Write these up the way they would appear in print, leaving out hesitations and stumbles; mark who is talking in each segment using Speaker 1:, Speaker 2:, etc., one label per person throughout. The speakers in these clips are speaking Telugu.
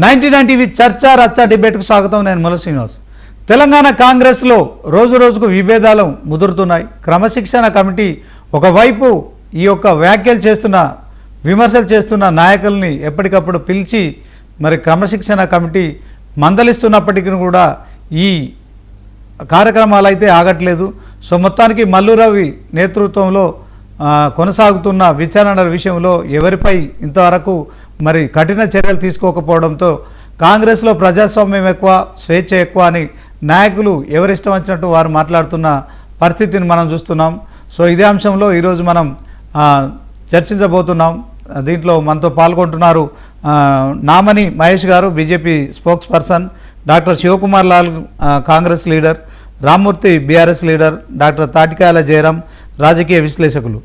Speaker 1: 99 టీవీ చర్చ రచ్చ డిబేట్కు స్వాగతం. నేను ముల శ్రీనివాస్. తెలంగాణ కాంగ్రెస్లో రోజు రోజుకు విభేదాలు ముదురుతున్నాయి. క్రమశిక్షణ కమిటీ ఒకవైపు ఈ యొక్క వ్యాఖ్యలు చేస్తున్న విమర్శలు చేస్తున్న నాయకుల్ని ఎప్పటికప్పుడు పిలిచి మరి క్రమశిక్షణ కమిటీ మందలిస్తున్నప్పటికీ కూడా ఈ కార్యక్రమాలు అయితే ఆగట్లేదు. సో మొత్తానికి మల్లు రవి నేతృత్వంలో కొనసాగుతున్న విచారణ విషయంలో ఎవరిపై ఇంతవరకు మరి కఠిన చర్యలు తీసుకోకపోవడంతో కాంగ్రెస్లో ప్రజాస్వామ్యం ఎక్కువ, స్వేచ్ఛ ఎక్కువ అని నాయకులు ఎవరిష్టం వచ్చినట్టు వారు మాట్లాడుతున్న పరిస్థితిని మనం చూస్తున్నాం. సో ఇదే అంశంలో ఈరోజు మనం చర్చించబోతున్నాం. దీంట్లో మనతో పాల్గొంటున్నారు నామని మహేష్ గారు, BJP spokesperson, doctor Shivakumar Lal Congress leader, Rammurthy BRS leader, doctor Tatikayala Jayaram రాజకీయ విశ్లేషకులు.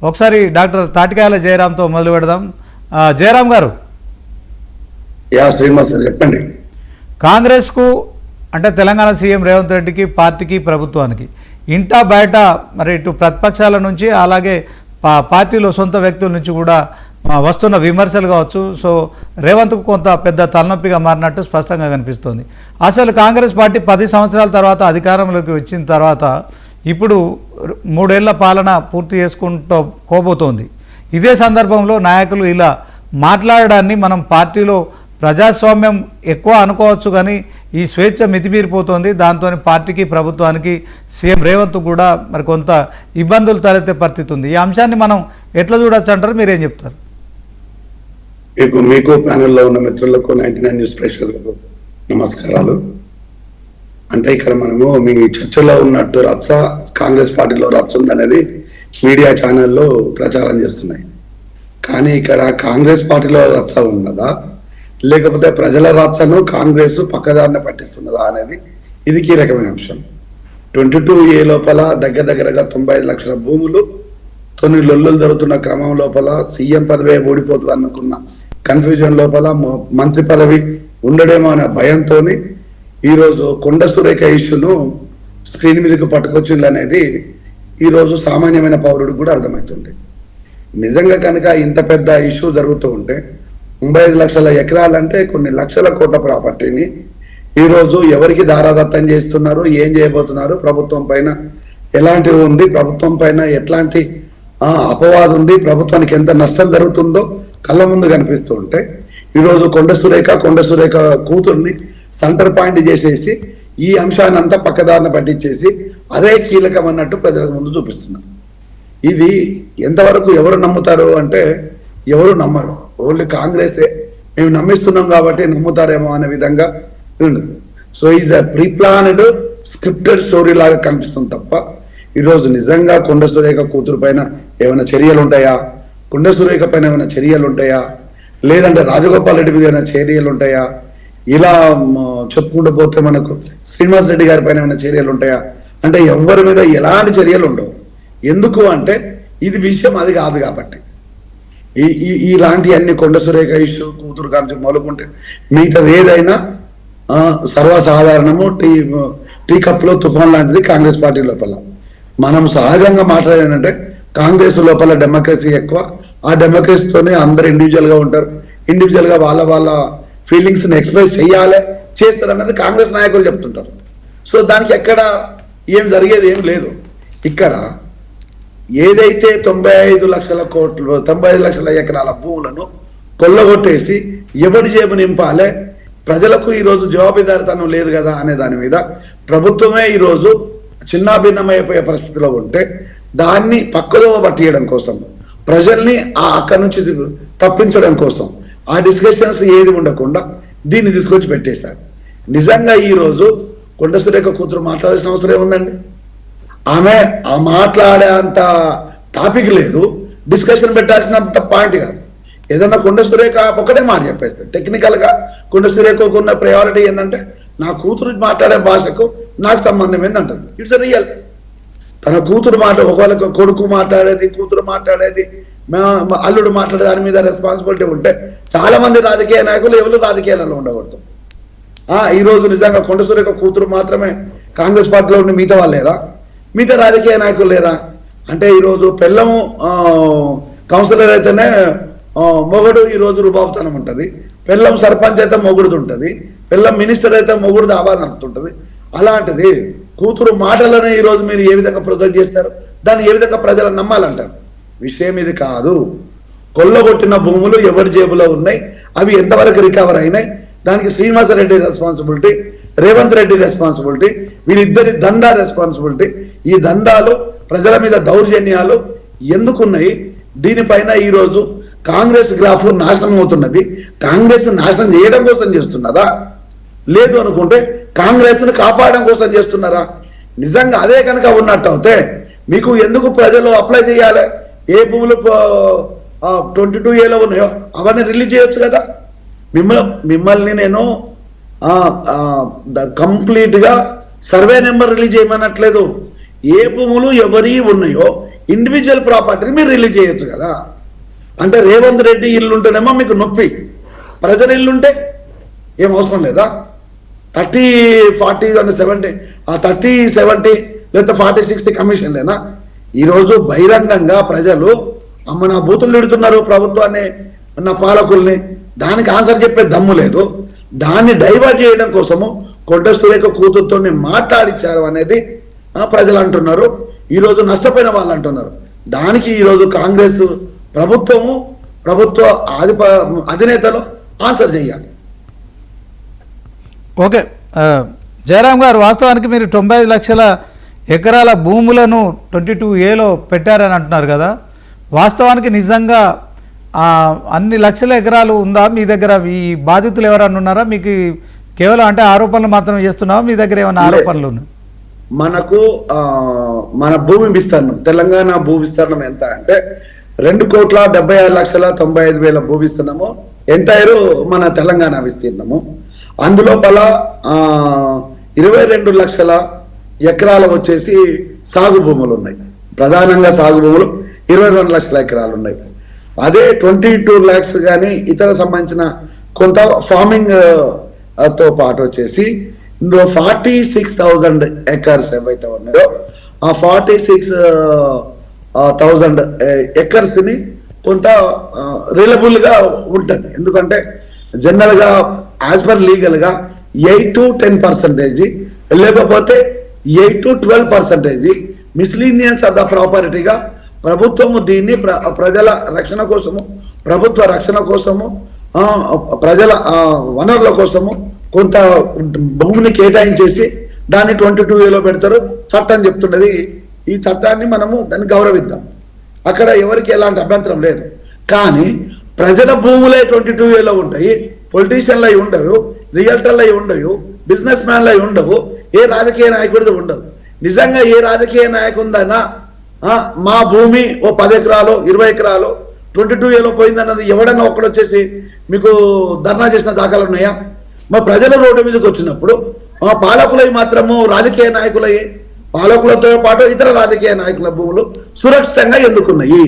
Speaker 1: ఒకసారి డాక్టర్ తాటికాయల జయరాంతో మొదలు పెడదాం. జయరాం గారు,
Speaker 2: చెప్పండి.
Speaker 1: కాంగ్రెస్కు అంటే తెలంగాణ సీఎం రేవంత్ రెడ్డికి, పార్టీకి, ప్రభుత్వానికి ఇంటా బయట మరి ఇటు ప్రతిపక్షాల నుంచి అలాగే పార్టీలో సొంత వ్యక్తుల నుంచి కూడా వస్తున్న విమర్శలు కావచ్చు. సో రేవంత్కు కొంత పెద్ద తలనొప్పిగా మారినట్టు స్పష్టంగా కనిపిస్తోంది. అసలు కాంగ్రెస్ పార్టీ 10 సంవత్సరాల తర్వాత అధికారంలోకి వచ్చిన తర్వాత ఇప్పుడు 3 ఏళ్ల పాలన పూర్తి చేసుకుంటూ పోబోతోంది. ఇదే సందర్భంలో నాయకులు ఇలా మాట్లాడడాన్ని మనం పార్టీలో ప్రజాస్వామ్యం ఎక్కువ అనుకోవచ్చు, కానీ ఈ స్వేచ్ఛ మితిమీరిపోతుంది. దాంతో పార్టీకి, ప్రభుత్వానికి, సీఎం రేవంత్ కూడా మరి కొంత ఇబ్బందులు తలెత్తే పరిస్థితి ఉంది. ఈ అంశాన్ని మనం ఎట్లా చూడొచ్చు అంటారు, మీరేం చెప్తారు?
Speaker 2: మీకు ప్యానెల్లో ఉన్న మిత్రులకు 99 న్యూస్ ప్రేక్షకులకు నమస్కారాలు. అంటే ఇక్కడ మనము మీ చర్చలో ఉన్నట్టు రచ్చ కాంగ్రెస్ పార్టీలో రచ్చ ఉందనేది మీడియా ఛానల్లో ప్రచారం చేస్తున్నాయి. కానీ ఇక్కడ కాంగ్రెస్ పార్టీలో రచ్చ ఉన్నదా, లేకపోతే ప్రజల రచ్చను కాంగ్రెస్ పక్కదారిన పట్టిస్తున్నదా అనేది ఇది కీలకమైన అంశం. 22A లోపల దగ్గరగా 95 లక్షల భూములు, 9 లొల్లులు జరుగుతున్న క్రమం లోపల సీఎం పదవి ఓడిపోతుంది అనుకున్న కన్ఫ్యూజన్ లోపల మంత్రి పదవి ఉండడేమో అనే భయంతో ఈరోజు కొండ సురేఖ ఇష్యూను స్క్రీన్ మీదకి పట్టుకొచ్చింది అనేది ఈరోజు సామాన్యమైన పౌరుడికి కూడా అర్థమవుతుంది. నిజంగా కనుక ఇంత పెద్ద ఇష్యూ జరుగుతూ ఉంటే 35 లక్షల ఎకరాలంటే కొన్ని లక్షల కోట్ల ప్రాపర్టీని ఈరోజు ఎవరికి దారాదత్తం చేస్తున్నారు, ఏం చేయబోతున్నారు, ప్రభుత్వం పైన ఎలాంటివి ఉంది, ప్రభుత్వం పైన ఎట్లాంటి అపవాదం ఉంది, ప్రభుత్వానికి ఎంత నష్టం జరుగుతుందో కళ్ళ ముందు కనిపిస్తూ ఉంటే ఈరోజు కొండ సురేఖ కూతుర్ని సెంటర్ పాయింట్ చేసేసి ఈ అంశాన్ని అంతా పక్కదారిన పట్టించేసి అదే కీలకం అన్నట్టు ప్రజలకు ముందు చూపిస్తున్నారు. ఇది ఎంతవరకు ఎవరు నమ్ముతారు అంటే ఎవరు నమ్మరు. ఓన్లీ కాంగ్రెసే మేము నమ్మిస్తున్నాం కాబట్టి నమ్ముతారేమో అనే విధంగా ఉండదు. So is a preplanned scripted story లాగా కనిపిస్తుంది తప్ప ఈరోజు నిజంగా కొండ సురేఖ కూతురు పైన ఏమైనా చర్యలు ఉంటాయా, కొండ సురేఖ పైన ఏమైనా చర్యలు ఉంటాయా, లేదంటే రాజగోపాల్ రెడ్డి మీద ఏమైనా చర్యలు ఉంటాయా, ఇలా చెప్పుకుంటూ పోతే మనకు శ్రీనివాస్ రెడ్డి గారి పైన ఏమైనా చర్యలు ఉంటాయా అంటే ఎవరి మీద ఎలాంటి చర్యలు ఉండవు. ఎందుకు అంటే ఇది విషయం అది కాదు కాబట్టి. ఇలాంటి అన్ని కొండ సురేఖ ఇష్యూ కూతురు కానీ మొదలుకుంటే మిగతాది ఏదైనా సర్వసాధారణము టీ కప్లో తుఫాన్ లాంటిది కాంగ్రెస్ పార్టీ లోపల. మనం సహజంగా మాట్లాడేదంటే కాంగ్రెస్ లోపల డెమోక్రసీ ఎక్కువ, ఆ డెమోక్రసీతోనే అందరు ఇండివిజువల్గా ఉంటారు, ఇండివిజువల్గా వాళ్ళ ఫీలింగ్స్ని ఎక్స్ప్రెస్ చేయాలి, చేస్తారు అన్నది కాంగ్రెస్ నాయకులు చెప్తుంటారు. సో దానికి ఎక్కడ ఏం జరిగేది ఏం లేదు. ఇక్కడ ఏదైతే 95 లక్షల కోట్లు 95 లక్షల ఎకరాల భూములను కొల్లగొట్టేసి ఎవరి జేబు నింపాలే, ప్రజలకు ఈరోజు జవాబుదారితనం లేదు కదా అనే దాని మీద ప్రభుత్వమే ఈరోజు చిన్నాభిన్నమైపోయే పరిస్థితిలో ఉంటే దాన్ని పక్కదోవ పట్టియడం కోసం, ప్రజల్ని అక్కడి నుంచి తప్పించడం కోసం ఆ డిస్కషన్స్ ఏది ఉండకుండా దీన్ని తీసుకొచ్చి పెట్టేశారు. నిజంగా ఈరోజు కొండ సురేఖ కూతురు మాట్లాడాల్సిన అవసరం ఏముందండి? ఆమె మాట్లాడే అంత టాపిక్ లేదు, డిస్కషన్ పెట్టాల్సినంత పాయింట్ కాదు. ఏదన్నా కొండ సురేఖ ఒకటే మాట చెప్పేస్తారు. టెక్నికల్గా కొండ సురేఖకు ఉన్న ప్రయారిటీ ఏంటంటే నా కూతురు మాట్లాడే భాషకు నాకు సంబంధం ఏంటంటారు. It's real. తన కూతురు ఒకవేళ కొడుకు మాట్లాడేది, కూతురు మాట్లాడేది, అల్లుడు మాట్లాడే దాని మీద రెస్పాన్సిబిలిటీ ఉంటే చాలా మంది రాజకీయ నాయకులు ఎవరు రాజకీయాలలో ఉండకూడదు. ఈరోజు నిజంగా కొండ సురేఖ కూతురు మాత్రమే కాంగ్రెస్ పార్టీలో ఉండి మిగతా వాళ్ళు లేరా, మిగతా రాజకీయ నాయకులు లేరా అంటే ఈరోజు పెళ్ళము కౌన్సిలర్ అయితేనే మొగుడు ఈరోజు రుబాబుతనం ఉంటుంది, పెళ్ళం సర్పంచ్ అయితే మొగుడుది ఉంటుంది, పెళ్ళం మినిస్టర్ అయితే మొగుడుది ఆబాద్ నడుపుతుంటుంది. అలాంటిది కూతురు మాటలను ఈరోజు మీరు ఏ విధంగా ప్రొజెక్ట్ చేస్తారు, దాన్ని ఏ విధంగా ప్రజలను నమ్మాలంటారు? విషయం ఇది కాదు. కొల్లగొట్టిన భూములు ఎవరి జేబులో ఉన్నాయి, అవి ఎంతవరకు రికవర్ అయినాయి, దానికి శ్రీనివాసరెడ్డి రెస్పాన్సిబిలిటీ, రేవంత్ రెడ్డి రెస్పాన్సిబిలిటీ, వీరిద్దరి దందా రెస్పాన్సిబిలిటీ. ఈ దందాలు ప్రజల మీద దౌర్జన్యాలు ఎందుకున్నాయి? దీనిపైన ఈరోజు కాంగ్రెస్ గ్రాఫ్ నాశనం అవుతున్నది. కాంగ్రెస్ నాశనం చేయడం కోసం చేస్తున్నారా, లేదు అనుకుంటే కాంగ్రెస్ను కాపాడడం కోసం చేస్తున్నారా? నిజంగా అదే కనుక ఉన్నట్టు అయితే మీకు ఎందుకు ప్రజలు అప్లై చేయాలి? ఏ భూములు 22A ఉన్నాయో అవన్నీ రిలీజ్ చేయొచ్చు కదా. మిమ్మల్ని నేను కంప్లీట్గా సర్వే నెంబర్ రిలీజ్ చేయమనట్లేదు. ఏ భూములు ఎవరి ఉన్నాయో ఇండివిజువల్ ప్రాపర్టీని మీరు రిలీజ్ చేయొచ్చు కదా. అంటే రేవంత్ రెడ్డి ఇల్లు ఉంటేనేమో మీకు నొప్పి, ప్రజల ఇల్లుంటే ఏం అవసరం లేదా? 30, 40 and 70 30, 70 లేదా 40, 60 కమిషన్లేనా? ఈరోజు బహిరంగంగా ప్రజలు అమ్మ నా బూతులు తిడుతున్నారు ప్రభుత్వాన్ని, నా పాలకుల్ని. దానికి ఆన్సర్ చెప్పే దమ్ము లేదు. దాన్ని డైవర్ట్ చేయడం కోసము కొండ సురేఖ కూతురుతో మాట్లాడించారు అనేది ప్రజలు అంటున్నారు. ఈరోజు నష్టపోయిన వాళ్ళు అంటున్నారు. దానికి ఈరోజు కాంగ్రెస్ ప్రభుత్వ అధినేతలు ఆన్సర్ చేయాలి.
Speaker 1: ఓకే, జయరాం గారు, వాస్తవానికి మీరు 95 లక్షల ఎకరాల భూములను 22Aలో పెట్టారని అంటున్నారు కదా. వాస్తవానికి నిజంగా అన్ని లక్షల ఎకరాలు ఉందా మీ దగ్గర? ఈ బాధితులు ఎవరన్నా ఉన్నారా? మీకు కేవలం అంటే ఆరోపణలు మాత్రమే చేస్తున్నావా? మీ దగ్గర ఏమైనా ఆరోపణలు ఉన్నాయి?
Speaker 2: మనకు మన భూమి విస్తీర్ణం, తెలంగాణ భూ విస్తీర్ణం ఎంత అంటే 2,76,95,000 భూ విస్తీర్ణము ఎంటైర్ మన తెలంగాణ విస్తీర్ణము. అందులో 22 లక్షల ఎకరాలు వచ్చేసి సాగు భూములు ఉన్నాయి. ప్రధానంగా సాగు భూములు 22 లక్షల ఎకరాలు ఉన్నాయి. అదే 22 lakhs కానీ ఇతర సంబంధించిన కొంత ఫార్మింగ్ తో పాటు వచ్చేసి ఇందులో 46,000 acres ఏవైతే ఉన్నాయో ఆ 46,000 acres ని కొంత రిలబుల్ గా ఉంటుంది. ఎందుకంటే జనరల్ గా యాజ్ పర్ లీగల్ గా 8 to 10% లేకపోతే 8 to 12% మిస్లీనియన్స్ ఆఫ్ ద ప్రాపర్టీగా ప్రభుత్వము దీన్ని ప్రజల రక్షణ కోసము, ప్రభుత్వ రక్షణ కోసము, ప్రజల వనరుల కోసము కొంత భూమిని కేటాయించేసి దాన్ని 22Aలో పెడతారు. చట్టం చెప్తున్నది. ఈ చట్టాన్ని మనము దాన్ని గౌరవిద్దాం. అక్కడ ఎవరికి ఎలాంటి అభ్యంతరం లేదు. కానీ ప్రజల భూములే 22Aలో ఉంటాయి. పొలిటీషియన్లు అయి ఉండవు, రియల్టర్లు అయి ఉండవు, బిజినెస్ మ్యాన్లు అయి ఉండవు, ఏ రాజకీయ నాయకుడిది ఉండదు. నిజంగా ఏ రాజకీయ నాయకుందన్నా మా భూమి ఓ 10 ఎకరాలు 20 ఎకరాలు 22Aలో పోయిందన్నది ఎవడన్నా ఒక్కడొచ్చేసి మీకు ధర్నా చేసిన దాఖలు ఉన్నాయా? మా ప్రజల రోడ్డు మీదకి వచ్చినప్పుడు మా పాలకులై మాత్రము రాజకీయ నాయకులయ్యి, పాలకులతో పాటు ఇతర రాజకీయ నాయకుల భూములు సురక్షితంగా ఎందుకున్నాయి?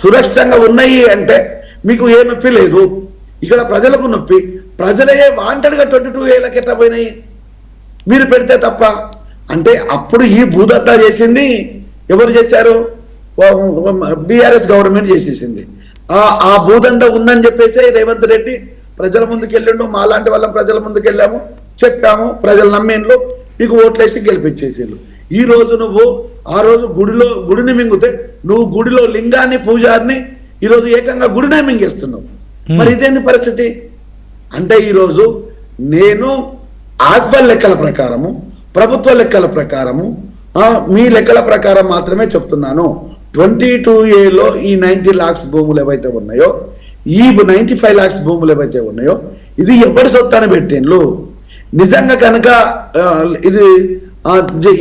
Speaker 2: సురక్షితంగా ఉన్నాయి అంటే మీకు ఏ నొప్పి లేదు. ఇక్కడ ప్రజలకు నొప్పి. ప్రజలే వాంటెడ్గా 22Aలకి ఎట్లా పోయినాయి మీరు పెడితే తప్ప. అంటే అప్పుడు ఈ భూదత్తా చేసింది ఎవరు చేశారు? బీఆర్ఎస్ గవర్నమెంట్ చేసేసింది. ఆ భూదండ ఉందని చెప్పేసి రేవంత్ రెడ్డి ప్రజల ముందుకు వెళ్ళిండు. మాలాంటి వాళ్ళం ప్రజల ముందుకు వెళ్ళాము, చెప్పాము, ప్రజలు నమ్మేండ్లు, మీకు ఓట్లేసి గెలిపించేసిండ్రు. ఈ రోజు నువ్వు ఆ రోజు గుడిని మింగితే నువ్వు గుడిలో లింగాన్ని పూజారిని ఈరోజు ఏకంగా గుడినే మింగేస్తున్నావు. మరి ఇదేంది పరిస్థితి? అంటే ఈరోజు నేను ఆస్బల్ లెక్కల ప్రకారము, ప్రభుత్వ లెక్కల ప్రకారము, మీ లెక్కల ప్రకారం మాత్రమే చెప్తున్నాను. 22Aలో ఈ 90 lakhs భూములు ఏవైతే ఉన్నాయో, ఈ 95 lakhs భూములు ఏవైతే ఉన్నాయో ఇది ఎవరి సొత్తాన్ని పెట్టిండ్లు. నిజంగా కనుక ఇది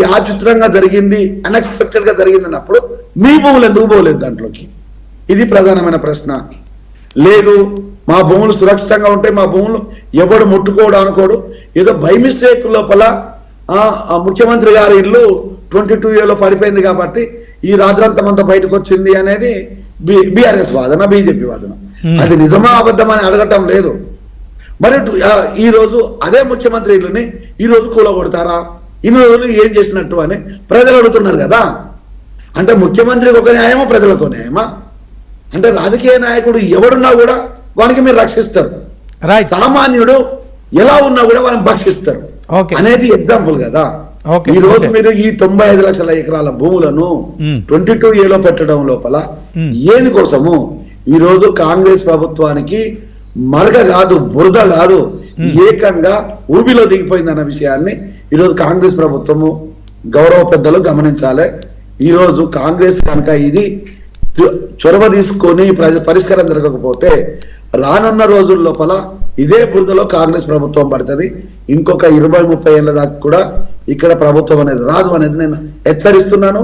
Speaker 2: యాచిత్రంగా జరిగింది, అన్ఎక్స్పెక్టెడ్ గా జరిగింది అన్నప్పుడు మీ భూములు ఎందుకు పోలేదు దాంట్లోకి? ఇది ప్రధానమైన ప్రశ్న. లేదు మా భూములు సురక్షితంగా ఉంటాయి, మా భూములు ఎవడు ముట్టుకోడు అనుకోడు, ఏదో బై మిస్టేక్ లోపల ముఖ్యమంత్రి గారి ఇల్లు 22Aలో పడిపోయింది కాబట్టి ఈ రాజ్యాంగమంతా బయటకు వచ్చింది అనేది బీఆర్ఎస్ వాదన, బీజేపీ వాదన. అది నిజమా అబద్ధమని అడగటం లేదు. మరి ఈ రోజు అదే ముఖ్యమంత్రి ఇల్లుని ఈ రోజు కూలగొడతారా? ఇన్ని రోజులు ఏం చేసినట్టు అని ప్రజలు అడుగుతున్నారు కదా. అంటే ముఖ్యమంత్రికి ఒక న్యాయమా, ప్రజలకు న్యాయమా? అంటే రాజకీయ నాయకుడు ఎవడున్నా కూడా వానికి మీరు రక్షిస్తారు,
Speaker 1: రైట్,
Speaker 2: సామాన్యుడు ఎలా ఉన్నా కూడా వాళ్ళని భక్షిస్తారు
Speaker 1: ఓకే
Speaker 2: అనేది ఎగ్జాంపుల్ కదా.
Speaker 1: ఓకే,
Speaker 2: ఈ రోజు
Speaker 1: ఓకే.
Speaker 2: మీరు ఈ 95 లక్షల ఎకరాల భూములను 22A పెట్టడం లోపల ఏది కోసము ఈ రోజు కాంగ్రెస్ ప్రభుత్వానికి మరగ కాదు, బురద కాదు, ఏకంగా ఊబిలో దిగిపోయిందన్న విషయాన్ని ఈరోజు కాంగ్రెస్ ప్రభుత్వము గౌరవ పెద్దలు గమనించాలి. ఈరోజు కాంగ్రెస్ కనుక ఇది చొరవ తీసుకొని పరిష్కారం జరగకపోతే రానున్న రోజుల లోపల ఇదే బురదలో కాంగ్రెస్ ప్రభుత్వం పడుతుంది. ఇంకొక 20-30 ఏళ్ళ దాకా కూడా ఇక్కడ ప్రభుత్వం అనేది రాదు అనేది నేను హెచ్చరిస్తున్నాను,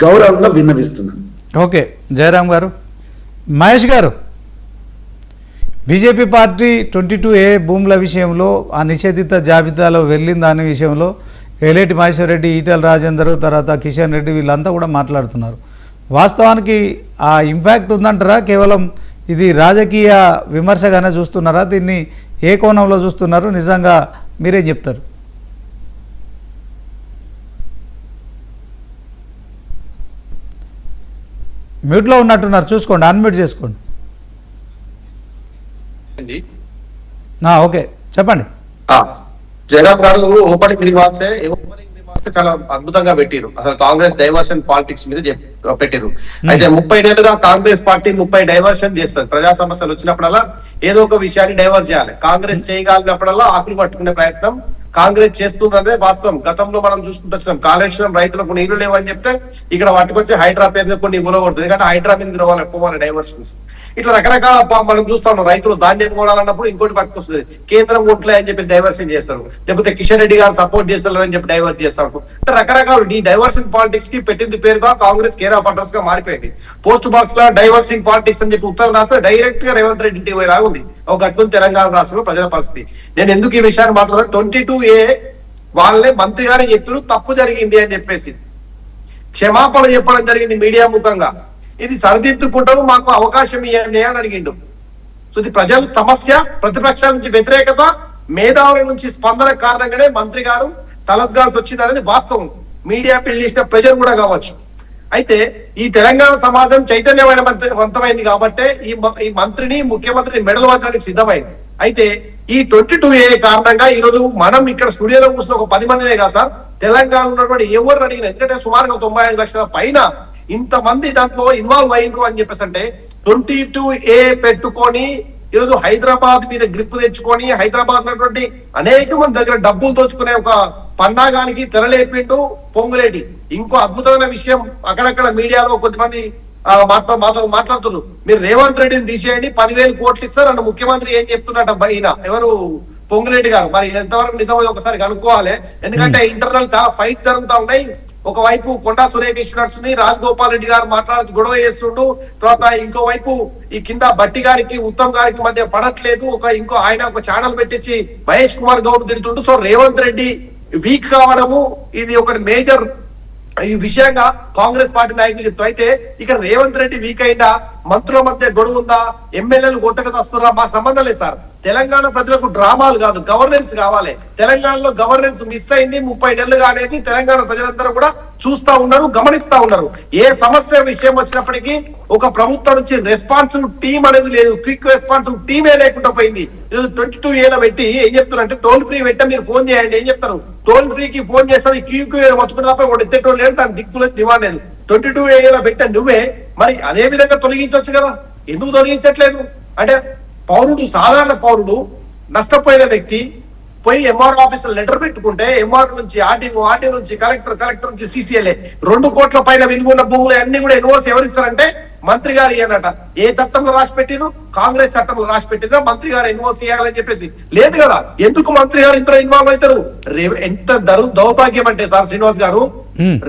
Speaker 2: గౌరవంగా విన్నవిస్తున్నాను.
Speaker 1: ఓకే జయరామ్ గారు. మహేష్ గారు, బీజేపీ పార్టీ 22A భూముల విషయంలో ఆ నిషేధిత జాబితాలో వెళ్ళింది అనే విషయంలో ఏలేటి మహేశ్వర్ రెడ్డి, ఈటెల రాజేందర్, తర్వాత కిషన్ రెడ్డి వీళ్ళంతా కూడా మాట్లాడుతున్నారు. వాస్తవానికి ఆ ఇంపాక్ట్ ఉందంటారా, కేవలం ఇది రాజకీయ విమర్శగానే చూస్తున్నారా, దీన్ని ఏ కోణంలో చూస్తున్నారు, నిజంగా మీరేం చెప్తారు? మ్యూట్లో ఉన్నట్టున్నారు, చూసుకోండి, అన్మ్యూట్ చేసుకోండి. ఓకే చెప్పండి.
Speaker 3: జయరామ్ గారు ఓపెనింగ్ రిమార్క్స్ చాలా అద్భుతంగా పెట్టిరు. అసలు కాంగ్రెస్ డైవర్షన్ పాలిటిక్స్ మీద పెట్టిరు. అయితే 30 ఏళ్ళుగా కాంగ్రెస్ పార్టీ 30 డైవర్షన్ చేస్తారు. ప్రజా సమస్యలు వచ్చినప్పుడల్లా ఏదో ఒక విషయాన్ని డైవర్ట్ చేయాలి. కాంగ్రెస్ చేయగలిగినప్పుడల్లా ఆకులు పట్టుకునే ప్రయత్నం కాంగ్రెస్ చేస్తుందనే వాస్తవం. గతంలో మనం చూసుకుంటూ వచ్చినాం, కాళేశ్వరం రైతులకు నీళ్లు లేవని చెప్తే ఇక్కడ పట్టుకొచ్చి హైడ్రా పేరు కొన్ని ఊరగొడుతుంది. ఎందుకంటే హైడ్రా మీద పోవాలి డైవర్షన్స్. ఇట్లా రకరకాల మనం చూస్తాం. రైతులు ధాన్యం కొనాలన్నప్పుడు ఇంకోటి పట్టుకొస్తుంది, కేంద్రం కొట్లే అని చెప్పేసి డైవర్షన్ చేస్తారు, లేకపోతే కిషన్ రెడ్డి గారు సపోర్ట్ చేస్తారని చెప్పి డైవర్ట్ చేస్తారు. అంటే రకరకాలు ఈ డైవర్షన్ పాలిటిక్స్ కి పెట్టింది పేరుగా కాంగ్రెస్ కేర్ ఆఫ్ అడ్రస్ గా మారిపోయింది. పోస్ట్ బాక్స్ లో డైవర్సింగ్ పాలిటిక్స్ అని చెప్పి ఉత్తరం రాస్తే డైరెక్ట్ గా రేవంత్ రెడ్డి ఇంటికి పోయేలాగా ఉంది ఒక అటువంటి తెలంగాణ రాష్ట్రంలో ప్రజల పరిస్థితి. నేను ఎందుకు ఈ విషయాన్ని మాట్లాడాను, 22A వాళ్ళే మంత్రి గారే చెప్పారు తప్పు జరిగింది అని చెప్పేసి క్షమాపణ చెప్పడం జరిగింది మీడియా ముఖంగా. ఇది సరిదిద్దుకుంటాము, మాకు అవకాశం ఇవ్వండి అని అడిగిండు. సో ఇది ప్రజల సమస్య, ప్రతిపక్షాల నుంచి వ్యతిరేకత, మేధావుల నుంచి స్పందన కారణంగానే మంత్రి గారు తలెత్తాల్సి వచ్చింది అనేది వాస్తవం. మీడియా పెళ్లి చేసిన ప్రెజర్ కూడా కావచ్చు. అయితే ఈ తెలంగాణ సమాజం చైతన్యవంతమైంది కాబట్టే ఈ మంత్రిని, ముఖ్యమంత్రిని మెడలు వంచడానికి సిద్ధమైంది. అయితే ఈ 22A కారణంగా ఈ రోజు మనం ఇక్కడ స్టూడియోలో కూర్చున్న ఒక 10 మందినే కాదు సార్, తెలంగాణ ఉన్నటువంటి ఎవరు అడిగిన, ఎందుకంటే సుమారుగా 95 లక్షల పైన ఇంతమంది దాంట్లో ఇన్వాల్వ్ అయ్యిండ్రు అని చెప్పేసి అంటే 22A పెట్టుకొని ఈరోజు హైదరాబాద్ మీద గ్రిప్ తెచ్చుకొని హైదరాబాద్ ఉన్నటువంటి అనేక మంది దగ్గర డబ్బులు దోచుకునే ఒక పన్నాగానికి తెరలేపిండు పొంగులేటి. ఇంకో అద్భుతమైన విషయం, అక్కడక్కడ మీడియాలో కొంతమంది మాట్లాడుతున్నారు, మీరు రేవంత్ రెడ్డిని తీసేయండి 10,000 కోట్లు ఇస్తారు అన్న ముఖ్యమంత్రి ఏం చెప్తున్నట్టు ఈయన ఎవరు పొంగులేటి గారు. మరి ఎంతవరకు నిజమో ఒకసారి కనుక్కోవాలి. ఎందుకంటే ఇంటర్నల్ చాలా ఫైట్ జరుగుతా ఉన్నాయి. ఒకవైపు కొండా సురేఖ ఇష్యూ నడుస్తుంది, రాజగోపాల్ రెడ్డి గారు మాట్లాడుతూ గొడవ చేస్తుండు, తర్వాత ఇంకోవైపు ఈ కింద బట్టి గారికి ఉత్తమ్ గారికి మధ్య పడట్లేదు, ఇంకో ఆయన ఒక ఛానల్ పెట్టించి మహేష్ కుమార్ గౌడ్ తిడుతుండు. సో రేవంత్ రెడ్డి వీక్ కావడము ఇది ఒకటి మేజర్ ఈ విషయంగా కాంగ్రెస్ పార్టీ నాయకులు చెప్తారు. అయితే ఇక్కడ రేవంత్ రెడ్డి వీక్ అయిందా, మంత్రుల మధ్య గొడవ ఉందా, ఎమ్మెల్యేలు కొట్టక వస్తున్నారా, మాకు సంబంధం లేదు సార్. తెలంగాణ ప్రజలకు డ్రామాలు కాదు, గవర్నెన్స్ కావాలి. తెలంగాణలో గవర్నెన్స్ మిస్ అయింది 30 నెలలుగా అనేది తెలంగాణ ప్రజలందరూ కూడా చూస్తా ఉన్నారు, గమనిస్తా ఉన్నారు. ఏ సమస్య విషయం వచ్చినప్పటికీ ఒక ప్రభుత్వం నుంచి రెస్పాన్సిబుల్ టీం అనేది లేదు, క్విక్ రెస్పాన్సిబుల్ టీమే లేకుండా పోయింది. 22A పెట్టి ఏం చెప్తారంటే టోల్ ఫ్రీ పెట్టా మీరు ఫోన్ చేయండి, ఏం చెప్తారు, టోల్ ఫ్రీకి ఫోన్ చేస్తుంది క్యూక్యూ మొత్తుకుని తప్ప ఒకటి ఎత్తేటోళ్ళు లేదు, దాని దిక్కులేదు దివాన్ లేదు. 22A పెట్టా నువ్వే, మరి అదే విధంగా తొలగించవచ్చు కదా, ఎందుకు తొలగించట్లేదు? అంటే పౌరుడు, సాధారణ పౌరుడు, నష్టపోయిన వ్యక్తి పోయి ఎంఆర్ ఆఫీస్ లెటర్ పెట్టుకుంటే ఎంఆర్ నుంచి ఆర్టీఓ, ఆర్టీఓ నుంచి కలెక్టర్, కలెక్టర్ నుంచి CCLA 2 కోట్ల పైన విలువ ఉన్న భూములు అన్ని కూడా ఎన్ఓసి ఎవరిస్తారంటే మంత్రి గారు ఇయ్యనట. ఏ చట్టంలో రాసి పెట్టిరు? కాంగ్రెస్ చట్టంలో రాసి పెట్టినా మంత్రి గారు ఎన్ఓసి ఇవ్వాలని చెప్పేసి లేదు కదా. ఎందుకు మంత్రి గారు ఇంత ఇన్వాల్వ్ అవుతారు? ఎంత దౌర్భాగ్యం అంటే సార్ శ్రీనివాస్ గారు,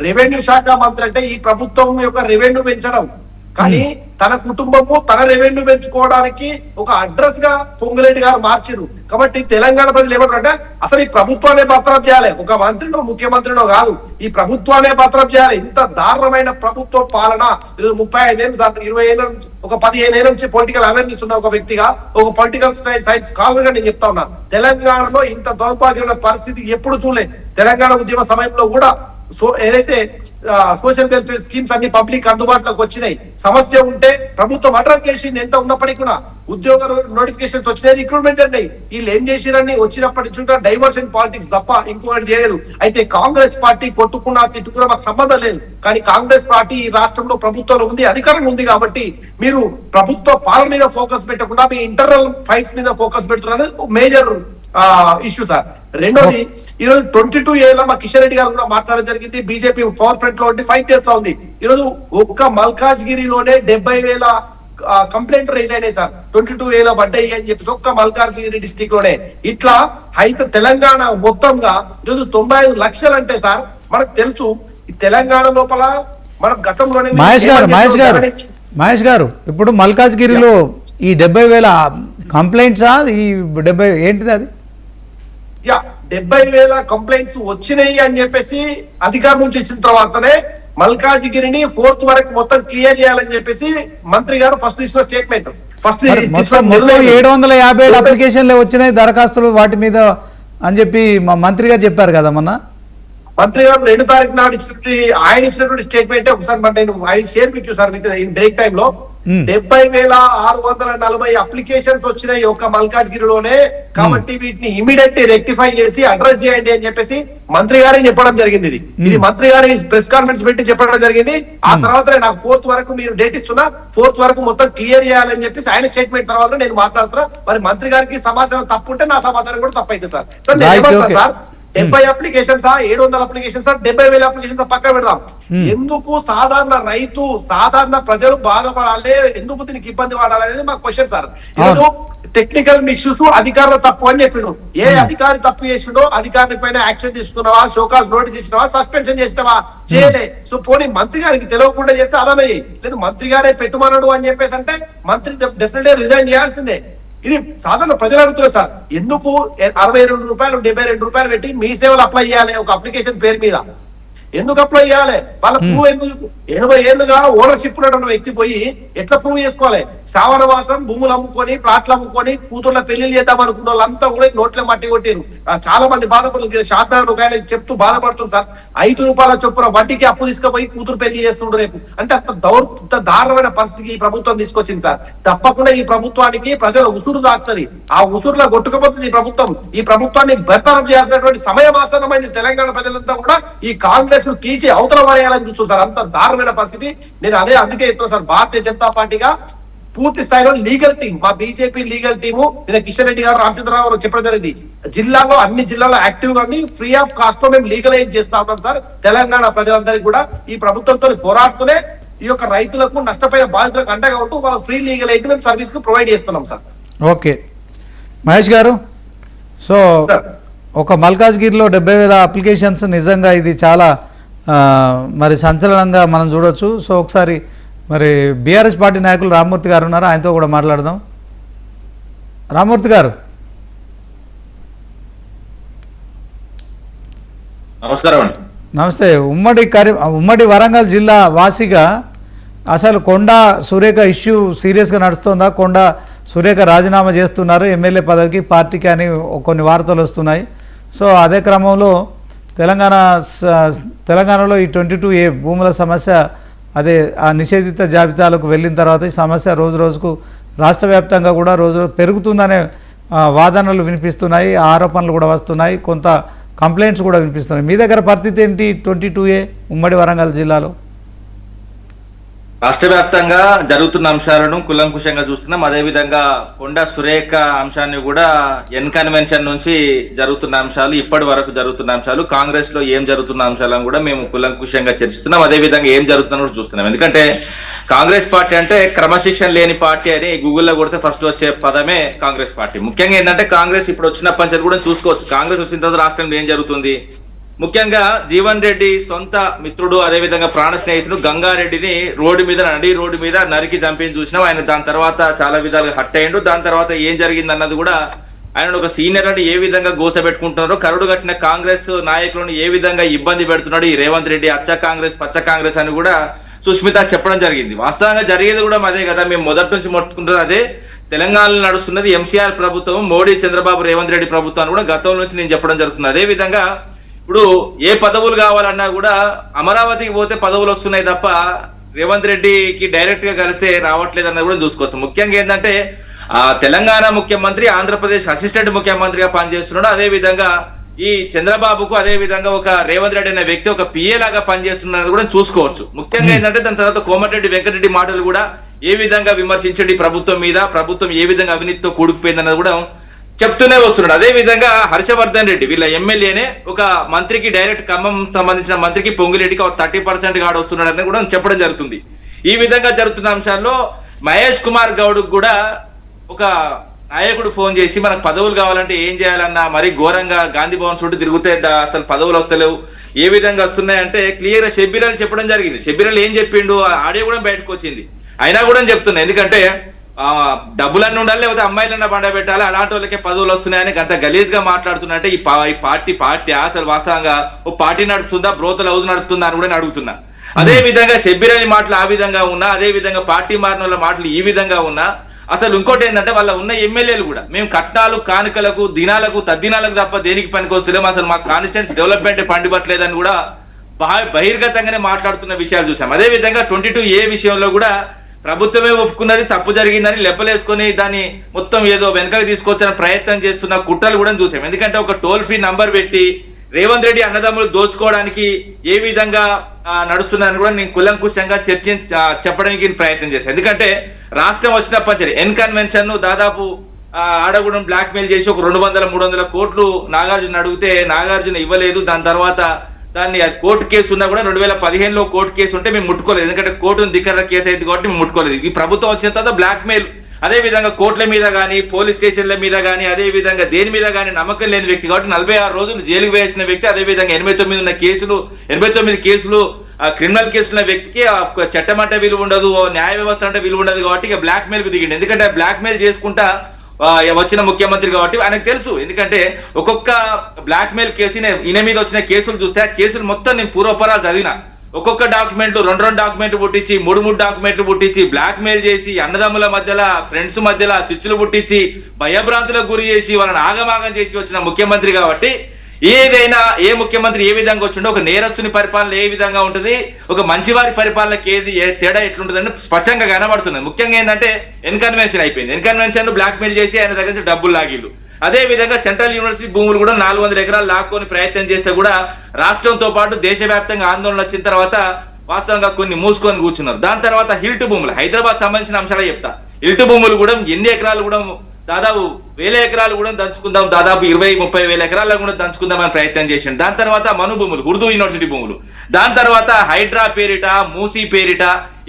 Speaker 3: రెవెన్యూ శాఖ మంత్రి అంటే ఈ ప్రభుత్వం యొక్క రెవెన్యూ పెంచడం, కానీ తన కుటుంబము తన రెవెన్యూ పెంచుకోవడానికి ఒక అడ్రస్ గా పొంగులేటి గారు మార్చిరు. కాబట్టి తెలంగాణ ప్రజలు ఏమంటారంటే అసలు ఈ ప్రభుత్వాన్ని బర్తరఫ్ చేయాలి, ఒక మంత్రినో ముఖ్యమంత్రినో కాదు, ఈ ప్రభుత్వాన్ని బర్తరఫ్ చేయాలి. ఇంత దారుణమైన ప్రభుత్వ పాలన 35 ఏళ్ళు, 20 ఏళ్ళ నుంచి, ఒక 15 ఏళ్ళ నుంచి పొలిటికల్ అవేర్నెస్ ఉన్న ఒక వ్యక్తిగా, ఒక పొలిటికల్ సైన్స్ కాల్గా నేను చెప్తా ఉన్నా, తెలంగాణలో ఇంత దౌర్భాగ్యమైన పరిస్థితి ఎప్పుడు చూడలేదు. తెలంగాణ ఉద్యమ సమయంలో కూడా ఏదైతే సోషల్ వెల్ఫేర్ స్కీమ్స్ అన్ని పబ్లిక్ అందుబాటులోకి వచ్చినాయి. సమస్య ఉంటే ప్రభుత్వం అడ్రస్ చేసింది. ఎంత ఉన్నప్పటికీ కూడా ఉద్యోగ నోటిఫికేషన్స్ వచ్చినాయి, రిక్రూట్మెంట్ జరిగినాయి. వీళ్ళు ఏం చేసిరని వచ్చినప్పటి నుంచి డైవర్షన్ పాలిటిక్స్ తప్ప ఇంకొకటి చేయలేదు. అయితే కాంగ్రెస్ పార్టీ కొట్టుకున్నా తిట్టుకున్నా మాకు సంబంధం లేదు. కానీ కాంగ్రెస్ పార్టీ ఈ రాష్ట్రంలో ప్రభుత్వంలో ఉంది, అధికారం ఉంది. కాబట్టి మీరు ప్రభుత్వ పాలన మీద ఫోకస్ పెట్టకుండా మీ ఇంటర్నల్ ఫైట్స్ మీద ఫోకస్ పెడుతున్నారు. Major issue sir. రెండోది, ఈ రోజు 22A లో మా కిషన్ రెడ్డి గారు కూడా మాట్లాడడం జరిగింది. బీజేపీ ఫోర్ ఫ్రంట్ లో ఉండి ఫైట్ చేస్తా ఉంది. ఈ రోజు ఒక్క మల్కాజ్గిరిలోనే 70,000 కంప్లైంట్ రైజ్ అయినాయి సార్. 22A లో పడ్డాయి అని చెప్పేసి ఒక్క మల్కాజ్గిరి డిస్ట్రిక్ట్ లోనే. ఇట్లా అయితే తెలంగాణ మొత్తంగా ఈరోజు 95 లక్షలు అంటే సార్ మనకు తెలుసు. ఈ తెలంగాణ లోపల మనం గతంలోనే
Speaker 1: మహేష్ గారు ఇప్పుడు మల్కాజ్గిరిలో ఈ 70,000 కంప్లైంట్సా, ఈ 70 ఏంటిది అది?
Speaker 3: 70,000 కంప్లైంట్స్ వచ్చినాయి అని చెప్పేసి అధికారం నుంచి ఇచ్చిన తర్వాతనే మల్కాజిగిరిని 4th వరకు మొత్తం క్లియర్ చేయాలని చెప్పేసి మంత్రి గారు ఫస్ట్ ఇచ్చిన స్టేట్మెంట్. ఫస్ట్
Speaker 1: 757 అప్లికేషన్లు వచ్చినాయి దరఖాస్తులు వాటి మీద అని చెప్పి మా మంత్రి గారు చెప్పారు కదా మొన్న.
Speaker 3: మంత్రి గారు 2 తారీఖు నాడు ఇచ్చినటువంటి స్టేట్మెంట్ ఒకసారి నేను ఆయన షేర్ మీకు సార్ ఇన్ బ్రేక్ టైమ్ లో 70,640 అప్లికేషన్స్ వచ్చినాయి ఒక మల్కాజ్గిరిలోనే. కాబట్టి వీటిని ఇమీడియట్లీ రెక్టిఫై చేసి అడ్రస్ చేయండి అని చెప్పేసి మంత్రి గారే చెప్పడం జరిగింది. ఇది మంత్రి గారి ప్రెస్ కాన్ఫరెన్స్ పెట్టి చెప్పడం జరిగింది. ఆ తర్వాత నాకు 4th వరకు మీరు డేట్ ఇస్తున్నా, 4th వరకు మొత్తం క్లియర్ చేయాలని చెప్పేసి ఆయన స్టేట్మెంట్ తర్వాత నేను మాట్లాడుతున్నా. మరి మంత్రి గారికి సమాచారం తప్పు ఉంటే నా సమాచారం కూడా తప్పైతే sir. Sir 70 applications 700 applications 70,000 applications పక్క పెడదాం. ఎందుకు సాధారణ రైతు సాధారణ ప్రజలు బాధపడాలి, ఎందుకు దీనికి ఇబ్బంది పడాలి అనేది మా క్వశ్చన్ సార్. ఈరోజు టెక్నికల్ ఇష్యూస్ అధికారుల తప్పు అని చెప్పిండు. ఏ అధికారి తప్పు చేసిండో అధికారి పైన యాక్షన్ తీసుకున్నావా, షోకాస్ నోటీస్ ఇచ్చినావా, సస్పెన్షన్ చేసినావా? చేయలే. సో పోనీ మంత్రి గారికి తెలియకుండా చేస్తే అదనే లేదు. మంత్రి గారే పెట్టుమనడు అని చెప్పేసి అంటే మంత్రి డెఫినెట్ గా రిజైన్ చేయాల్సిందే. ఇది సాధారణ ప్రజలు అడుగుతున్నారు సార్. ఎందుకు 62 రూపాయలు 72 రూపాయలు పెట్టి మీ సేవలు అప్లై చేయాలి ఒక అప్లికేషన్ పేరు మీద? ఎందుకు అప్లై చేయాలి? వాళ్ళ ప్రూవ్ ఎందుకు? 80 ఏళ్ళుగా ఓనర్షిప్ ఉన్నటువంటి వ్యక్తి పోయి ఎట్లా ప్రూవ్ చేసుకోవాలి? శ్రావణవాసం భూములు అమ్ముకొని ప్లాట్లు అమ్ముకొని కూతుర్ల పెళ్లిళ్ళు చేద్దాం అనుకున్న వాళ్ళంతా కూడా నోట్లే మట్టి కొట్టారు. చాలా మంది బాధపడుతున్నారు. శాతాలు ఒక ఆయన చెప్తూ బాధపడుతుంది సార్. 5 రూపాయల చొప్పున వడ్డీకి అప్పు తీసుకుపోయి కూతురు పెళ్లి చేస్తుండ్రు రేపు. అంటే అంత దారుణమైన పరిస్థితికి ఈ ప్రభుత్వం తీసుకొచ్చింది సార్. తప్పకుండా ఈ ప్రభుత్వానికి ప్రజల ఉసురు దాక్తుంది. ఆ ఉసురులో కొట్టుకుపోతుంది ఈ ప్రభుత్వం. ఈ ప్రభుత్వాన్ని బర్తరఫ్ చేయాల్సినటువంటి సమయం ఆసన్నమైంది. తెలంగాణ ప్రజలంతా కూడా ఈ కాంగ్రెస్ తీసి అవతల పడేయాలని చూస్తారు సార్. అంత దారుణమైన పరిస్థితి. నేను అందుకే చెప్తున్నా సార్, భారతీయ జనతా పార్టీగా పూర్తి స్థాయిలో లీగల్ టీం, మా బీజేపీ లీగల్ టీము నేను కిషన్ రెడ్డి గారు, రామచంద్రరావు గారు చెప్పడం జరిగింది. జిల్లాలో అన్ని జిల్లాలో యాక్టివ్ గా ఉంది. ఫ్రీ ఆఫ్ కాస్ట్ లో మేము లీగలైజ్ చేస్తా ఉన్నాం సార్. తెలంగాణ ప్రజలందరికీ కూడా ఈ ప్రభుత్వంతో పోరాడుతూనే ఈ యొక్క రైతులకు నష్టపోయిన బాధితులకు అండగా ఉంటూ వాళ్ళ ఫ్రీ లీగల్ ఎయిడ్ మేము సర్వీస్ కు ప్రొవైడ్ చేస్తున్నాం సార్.
Speaker 1: ఓకే మహేష్ గారు, సో ఒక మల్కాజ్గిరిలో 70,000 అప్లికేషన్స్ నిజంగా ఇది చాలా మరి సంచలనంగా మనం చూడొచ్చు. సో ఒకసారి మరి బీఆర్ఎస్ పార్టీ నాయకులు రామ్మూర్తి గారు ఉన్నారు, ఆయనతో కూడా మాట్లాడదాం. రామ్మూర్తి గారు
Speaker 4: నమస్కారం.
Speaker 1: నమస్తే. ఉమ్మడి వరంగల్ జిల్లా వాసిగా అసలు కొండా సురేఖ ఇష్యూ సీరియస్గా నడుస్తుందా? కొండా సురేఖ రాజీనామా చేస్తున్నారు ఎమ్మెల్యే పదవికి, పార్టీకి అని కొన్ని వార్తలు వస్తున్నాయి. సో అదే క్రమంలో తెలంగాణలో ఈ 22A భూముల సమస్య అదే ఆ నిషేధిత జాబితాలకు వెళ్ళిన తర్వాత ఈ సమస్య రోజు రోజుకు రాష్ట్ర వ్యాప్తంగా కూడా రోజు పెరుగుతుందనే వాదనలు వినిపిస్తున్నాయి, ఆరోపణలు కూడా వస్తున్నాయి, కొంత కంప్లైంట్స్ కూడా వినిపిస్తున్నాయి. మీ దగ్గర పరిస్థితి ఏంటి 22A ఉమ్మడి వరంగల్ జిల్లాలో?
Speaker 4: రాష్ట్ర వ్యాప్తంగా జరుగుతున్న అంశాలను కులంకుశంగా చూస్తున్నాం. అదేవిధంగా కొండా సురేఖ అంశాన్ని కూడా కన్వెన్షన్ నుంచి జరుగుతున్న అంశాలు, ఇప్పటి వరకు జరుగుతున్న అంశాలు, కాంగ్రెస్ లో ఏం జరుగుతున్న అంశాలను కూడా మేము కులంకుశంగా చర్చిస్తున్నాం. అదేవిధంగా ఏం జరుగుతుందని కూడా చూస్తున్నాం. ఎందుకంటే కాంగ్రెస్ పార్టీ అంటే క్రమశిక్షణ లేని పార్టీ అని గూగుల్లో కొడితే ఫస్ట్ వచ్చే పదమే కాంగ్రెస్ పార్టీ. ముఖ్యంగా ఏంటంటే కాంగ్రెస్ ఇప్పుడు వచ్చిన పంచాయతీ కూడా చూసుకోవచ్చు. కాంగ్రెస్ వచ్చిన తర్వాత రాష్ట్రంలో ఏం జరుగుతుంది? ముఖ్యంగా జీవన్ రెడ్డి సొంత మిత్రుడు, అదేవిధంగా ప్రాణ స్నేహితుడు గంగారెడ్డిని నడి రోడ్డు మీద నరికి చంపేసి చూసినాం. ఆయన దాని తర్వాత చాలా విధాలుగా హట్ అయ్యిండు. దాని తర్వాత ఏం జరిగింది అన్నది కూడా ఆయన ఒక సీనియర్ అంటే ఏ విధంగా గోసపెట్టుకుంటున్నారో, కరుడు కట్టిన కాంగ్రెస్ నాయకులను ఏ విధంగా ఇబ్బంది పెడుతున్నాడు ఈ రేవంత్ రెడ్డి, అచ్చ కాంగ్రెస్ పచ్చ కాంగ్రెస్ అని కూడా సుష్మిత చెప్పడం జరిగింది. వాస్తవంగా జరిగేది కూడా అదే కదా. మేము మొదటి నుంచి మొట్టుకుంటున్నది అదే. తెలంగాణలో నడుస్తున్నది ఎంసీఆర్ ప్రభుత్వం, మోడీ చంద్రబాబు రేవంత్ రెడ్డి ప్రభుత్వాన్ని కూడా గతం నుంచి నేను చెప్పడం జరుగుతుంది. అదే విధంగా ఇప్పుడు ఏ పదవులు కావాలన్నా కూడా అమరావతికి పోతే పదవులు వస్తున్నాయి తప్ప రేవంత్ రెడ్డికి డైరెక్ట్ గా కలిస్తే రావట్లేదు అన్నది కూడా చూసుకోవచ్చు. ముఖ్యంగా ఏంటంటే తెలంగాణ ముఖ్యమంత్రి ఆంధ్రప్రదేశ్ అసిస్టెంట్ ముఖ్యమంత్రిగా పనిచేస్తున్నాడు. అదే విధంగా ఈ చంద్రబాబుకు అదే విధంగా ఒక రేవంత్ రెడ్డి అనే వ్యక్తి ఒక పిఏ లాగా పనిచేస్తున్నది కూడా చూసుకోవచ్చు. ముఖ్యంగా ఏంటంటే దాని తర్వాత కోమటిరెడ్డి వెంకటరెడ్డి మాటలు కూడా ఏ విధంగా విమర్శించండి ప్రభుత్వం మీద, ప్రభుత్వం ఏ విధంగా అవినీతితో కూడుకుపోయిందన్నది కూడా చెప్తూనే వస్తున్నాడు. అదే విధంగా హర్షవర్ధన్ రెడ్డి వీళ్ళ ఎమ్మెల్యేనే ఒక మంత్రికి డైరెక్ట్ ఖమ్మం సంబంధించిన మంత్రికి పొంగులేటికి 30% గాడు వస్తున్నాడు అని కూడా చెప్పడం జరుగుతుంది. ఈ విధంగా జరుగుతున్న అంశాల్లో మహేష్ కుమార్ గౌడ్ కూడా ఒక నాయకుడు ఫోన్ చేసి మనకు పదవులు కావాలంటే ఏం చేయాలన్నా మరీ ఘోరంగా గాంధీ భవన్ చుట్టూ తిరిగితే అసలు పదవులు వస్తలేవు, ఏ విధంగా వస్తున్నాయంటే క్లియర్ గా షబ్బీర్ అలీ చెప్పడం జరిగింది. షబ్బీర్ అలీ ఏం చెప్పిండు, ఆడియో కూడా బయటకు వచ్చింది. అయినా కూడా చెప్తున్నా, ఎందుకంటే డబ్బులన్నీ ఉండాలి, లేకపోతే అమ్మాయిలన్నా బండ పెట్టాలి, అలాంటి వాళ్ళకే పదవులు వస్తున్నాయని అంత గలీజ్ గా మాట్లాడుతున్నట్టే ఈ పార్టీ అసలు వాస్తవంగా ఓ పార్టీ నడుపుతుందా, బ్రోతల్ హౌస్ నడుపుతుందా అని కూడా అడుగుతున్నా. అదే విధంగా షబ్బీర్ అలీ మాటలు ఆ విధంగా ఉన్నా, అదే విధంగా పార్టీ మారిన వాళ్ళ మాటలు ఈ విధంగా ఉన్నా, అసలు ఇంకోటి ఏంటంటే వాళ్ళ ఉన్న ఎమ్మెల్యేలు కూడా మేము కట్నాలు కానుకలకు దినాలకు తద్దినాలకు తప్ప దేనికి పనికొస్తలేము, అసలు మా కాన్స్టిట్యూన్సీ డెవలప్మెంట్ పండిపట్లేదని కూడా బహిర్గతంగానే మాట్లాడుతున్న విషయాలు చూసాం. అదే విధంగా 22A విషయంలో కూడా ప్రభుత్వమే ఒప్పుకున్నది తప్పు జరిగిందని లెప్పలేసుకొని దాన్ని మొత్తం ఏదో వెనకకి తీసుకొచ్చిన ప్రయత్నం చేస్తున్న కుట్రలు కూడా చూసాం. ఎందుకంటే ఒక టోల్ ఫ్రీ నంబర్ పెట్టి రేవంత్ రెడ్డి అన్నదమ్ములు దోచుకోవడానికి ఏ విధంగా నడుస్తున్నారని కూడా నేను కులంకుశంగా చెప్పడానికి ప్రయత్నం చేశాను. ఎందుకంటే రాష్ట్రం వచ్చినప్పటి ఎన్ కన్వెన్షన్ దాదాపు ఆడగూడెం బ్లాక్ మెయిల్ చేసి ఒక 200-300 కోట్లు నాగార్జున అడిగితే నాగార్జున ఇవ్వలేదు. దాని తర్వాత దాన్ని కోర్టు కేసు ఉన్నా కూడా 2015లో కోర్టు కేసు ఉంటే మేము ముట్టుకోలేదు, ఎందుకంటే కోర్టును ధిక్కర కేసు అయింది కాబట్టి మేము ముట్టుకోలేదు. ఈ ప్రభుత్వం వచ్చిన తర్వాత బ్లాక్ మెయిల్, అదే విధంగా కోర్టుల మీద కానీ పోలీస్ స్టేషన్ల మీద కానీ అదే విధంగా దేని మీద కానీ నమ్మకం లేని వ్యక్తి కాబట్టి 46 రోజులు జైలుకు వేసిన వ్యక్తి, అదే విధంగా 89 కేసులు క్రిమినల్ కేసుల వ్యక్తికి చట్టం అంటే విలువ ఉండదు, న్యాయ వ్యవస్థ అంటే విలువ ఉండదు కాబట్టి ఇక బ్లాక్ మెయిల్ కు దిగింది. ఎందుకంటే బ్లాక్ మెయిల్ చేసుకుంటా వచ్చిన ముఖ్యమంత్రి కాబట్టి ఆయనకు తెలుసు. ఎందుకంటే ఒక్కొక్క బ్లాక్ మెయిల్ కేసు ఈయన మీద వచ్చిన కేసులు చూస్తే ఆ కేసులు మొత్తం నేను పూర్వపరాలు చదివిన. ఒక్కొక్క డాక్యుమెంట్లు 2 డాక్యుమెంట్లు పుట్టించి 3 డాక్యుమెంట్లు పుట్టించి బ్లాక్ మెయిల్ చేసి అన్నదమ్ముల మధ్యలో ఫ్రెండ్స్ మధ్యలో చిచ్చులు పుట్టించి భయభ్రాంతులకు గురి చేసి వాళ్ళని ఆగమాగం చేసి వచ్చిన ముఖ్యమంత్రి కాబట్టి ఏదైనా ఏ ముఖ్యమంత్రి ఏ విధంగా వచ్చిండో ఒక నేరస్తుని పరిపాలన ఏ విధంగా ఉంటుంది, ఒక మంచివారి పరిపాలనకి తేడా ఎట్లుంటుందని స్పష్టంగా కనబడుతున్నది. ముఖ్యంగా ఏంటంటే ఎన్కన్వెన్షన్ అయిపోయింది. ఎన్కన్వెన్షన్ బ్లాక్ మెయిల్ చేసి ఆయన దగ్గర నుంచి డబ్బులు లాగిళ్ళు. అదే విధంగా సెంట్రల్ యూనివర్సిటీ భూములు కూడా 400 ఎకరాలు లాక్కొని ప్రయత్నం చేస్తే కూడా రాష్ట్రంతో పాటు దేశవ్యాప్తంగా ఆందోళన వచ్చిన తర్వాత వాస్తవంగా కొన్ని మూసుకొని కూర్చున్నారు. దాని తర్వాత హిల్ట్ భూములు, హైదరాబాద్ సంబంధించిన అంశాలే చెప్తా. హిల్ట్ భూములు కూడా ఎన్ని ఎకరాలు కూడా దాదాపు 1000 ఎకరాలు కూడా దంచుకుందాం, దాదాపు 20-30 వేల ఎకరాల్లో కూడా దంచుకుందామని ప్రయత్నం చేసిండు. దాని తర్వాత మను భూములు, ఉర్దూ యూనివర్సిటీ భూములు, దాని తర్వాత హైడ్రా పేరిట, మూసీ పేరిట,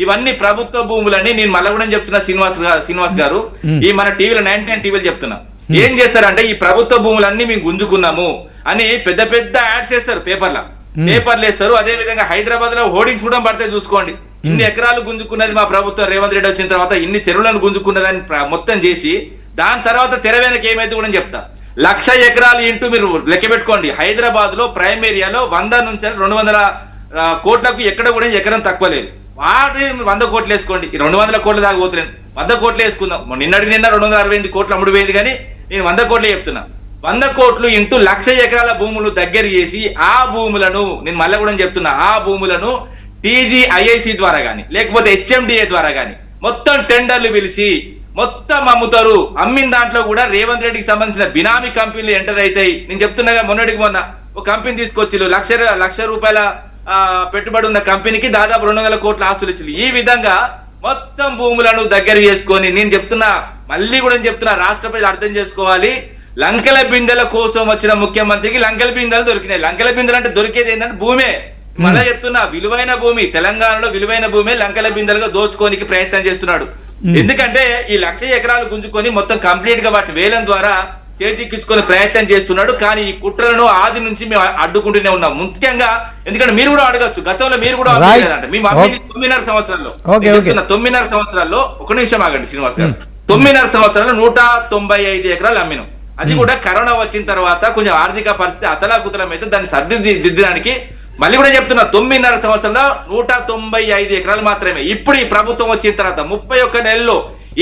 Speaker 4: ఇవన్నీ ప్రభుత్వ భూములని నేను మళ్ళీ కూడా చెప్తున్నా. శ్రీనివాస్ గారు ఈ మన టీవీలో 99 టీవీలు చెప్తున్నా, ఏం చేస్తారంటే ఈ ప్రభుత్వ భూములన్నీ మేము గుంజుకున్నాము అని పెద్ద పెద్ద యాడ్స్ చేస్తారు, పేపర్లు వేస్తారు. అదే విధంగా హైదరాబాద్ లో హోర్డింగ్స్ కూడా పడితే చూసుకోండి, ఇన్ని ఎకరాలు గుంజుకున్నది మా ప్రభుత్వం రేవంత్ రెడ్డి వచ్చిన తర్వాత, ఇన్ని చెరువులను గుంజుకున్నదని మొత్తం చేసి దాని తర్వాత తెర వెనక ఏమైతే కూడా చెప్తా. 1,00,000 ఎకరాలు ఇంటూ మీరు లెక్క పెట్టుకోండి. హైదరాబాద్ లో ప్రైమ్ ఏరియాలో 100 నుంచి 200 కోట్లకు ఎక్కడ కూడా ఎకరం తక్కువ లేదు. వాటి 100 కోట్లు వేసుకోండి, 200 కోట్ల దాకా పోతున్నాను, 100 కోట్లు వేసుకుందాం. నిన్న 268 కోట్లు అమ్ముడు పోయింది, కానీ నేను 100 కోట్లు చెప్తున్నా. 100 కోట్లు ఇంటూ 1,00,000 ఎకరాల భూములు దగ్గర చేసి ఆ భూములను నేను మళ్ళీ కూడా చెప్తున్నా, ఆ భూములను TGIIC ద్వారా కానీ లేకపోతే HMDA ద్వారా కానీ మొత్తం టెండర్లు పిలిచి మొత్తం అమ్ముతారు. అమ్మిన దాంట్లో కూడా రేవంత్ రెడ్డికి సంబంధించిన బినామీ కంపెనీలు ఎంటర్ అవుతాయి. నేను చెప్తున్నాగా, మొన్న ఒక కంపెనీ తీసుకొచ్చి 1,00,000 రూపాయల పెట్టుబడి ఉన్న కంపెనీకి దాదాపు 200 కోట్ల ఆస్తులు ఇచ్చి ఈ విధంగా మొత్తం భూములను దగ్గర చేసుకొని నేను చెప్తున్నా, మళ్ళీ కూడా చెప్తున్నా, రాష్ట్ర ప్రజలు అర్థం చేసుకోవాలి. లంకెల బిందెల కోసం వచ్చిన ముఖ్యమంత్రికి లంకెల బిందెలు దొరికినాయి. లంకెల బిందెలు అంటే దొరికేది ఏంటంటే భూమే. మళ్ళా చెప్తున్నా, విలువైన భూమి, తెలంగాణలో విలువైన భూమి లంకెల బిందెలుగా దోచుకోనికి ప్రయత్నం చేస్తున్నాడు. ఎందుకంటే ఈ 1,00,000 ఎకరాలు గుంజుకొని మొత్తం కంప్లీట్ గా వాటి వేలం ద్వారా చేజిక్కించుకునే ప్రయత్నం చేస్తున్నాడు. కానీ ఈ కుట్రలను ఆది నుంచి మేము అడ్డుకుంటూనే ఉన్నాం. ముఖ్యంగా ఎందుకంటే మీరు కూడా అడగచ్చు, గతంలో మీరు కూడా అడగలేదంటే మీ మమ్మీని 9.5 సంవత్సరాల్లో 9.5 సంవత్సరాల్లో, ఒక నిమిషం ఆగండి శ్రీనివాస్ గారు, 9.5 సంవత్సరాల్లో 195 ఎకరాలు అమ్మినాం. అది కూడా కరోనా వచ్చిన తర్వాత కొంచెం ఆర్థిక పరిస్థితి అతలాకుతలం అయితే దాన్ని సర్దిదిద్దడానికి మళ్ళీ కూడా చెప్తున్నా, 9.5 సంవత్సరంలో 195 ఎకరాలు మాత్రమే. ఇప్పుడు ఈ ప్రభుత్వం వచ్చిన తర్వాత 31 నెలల్లో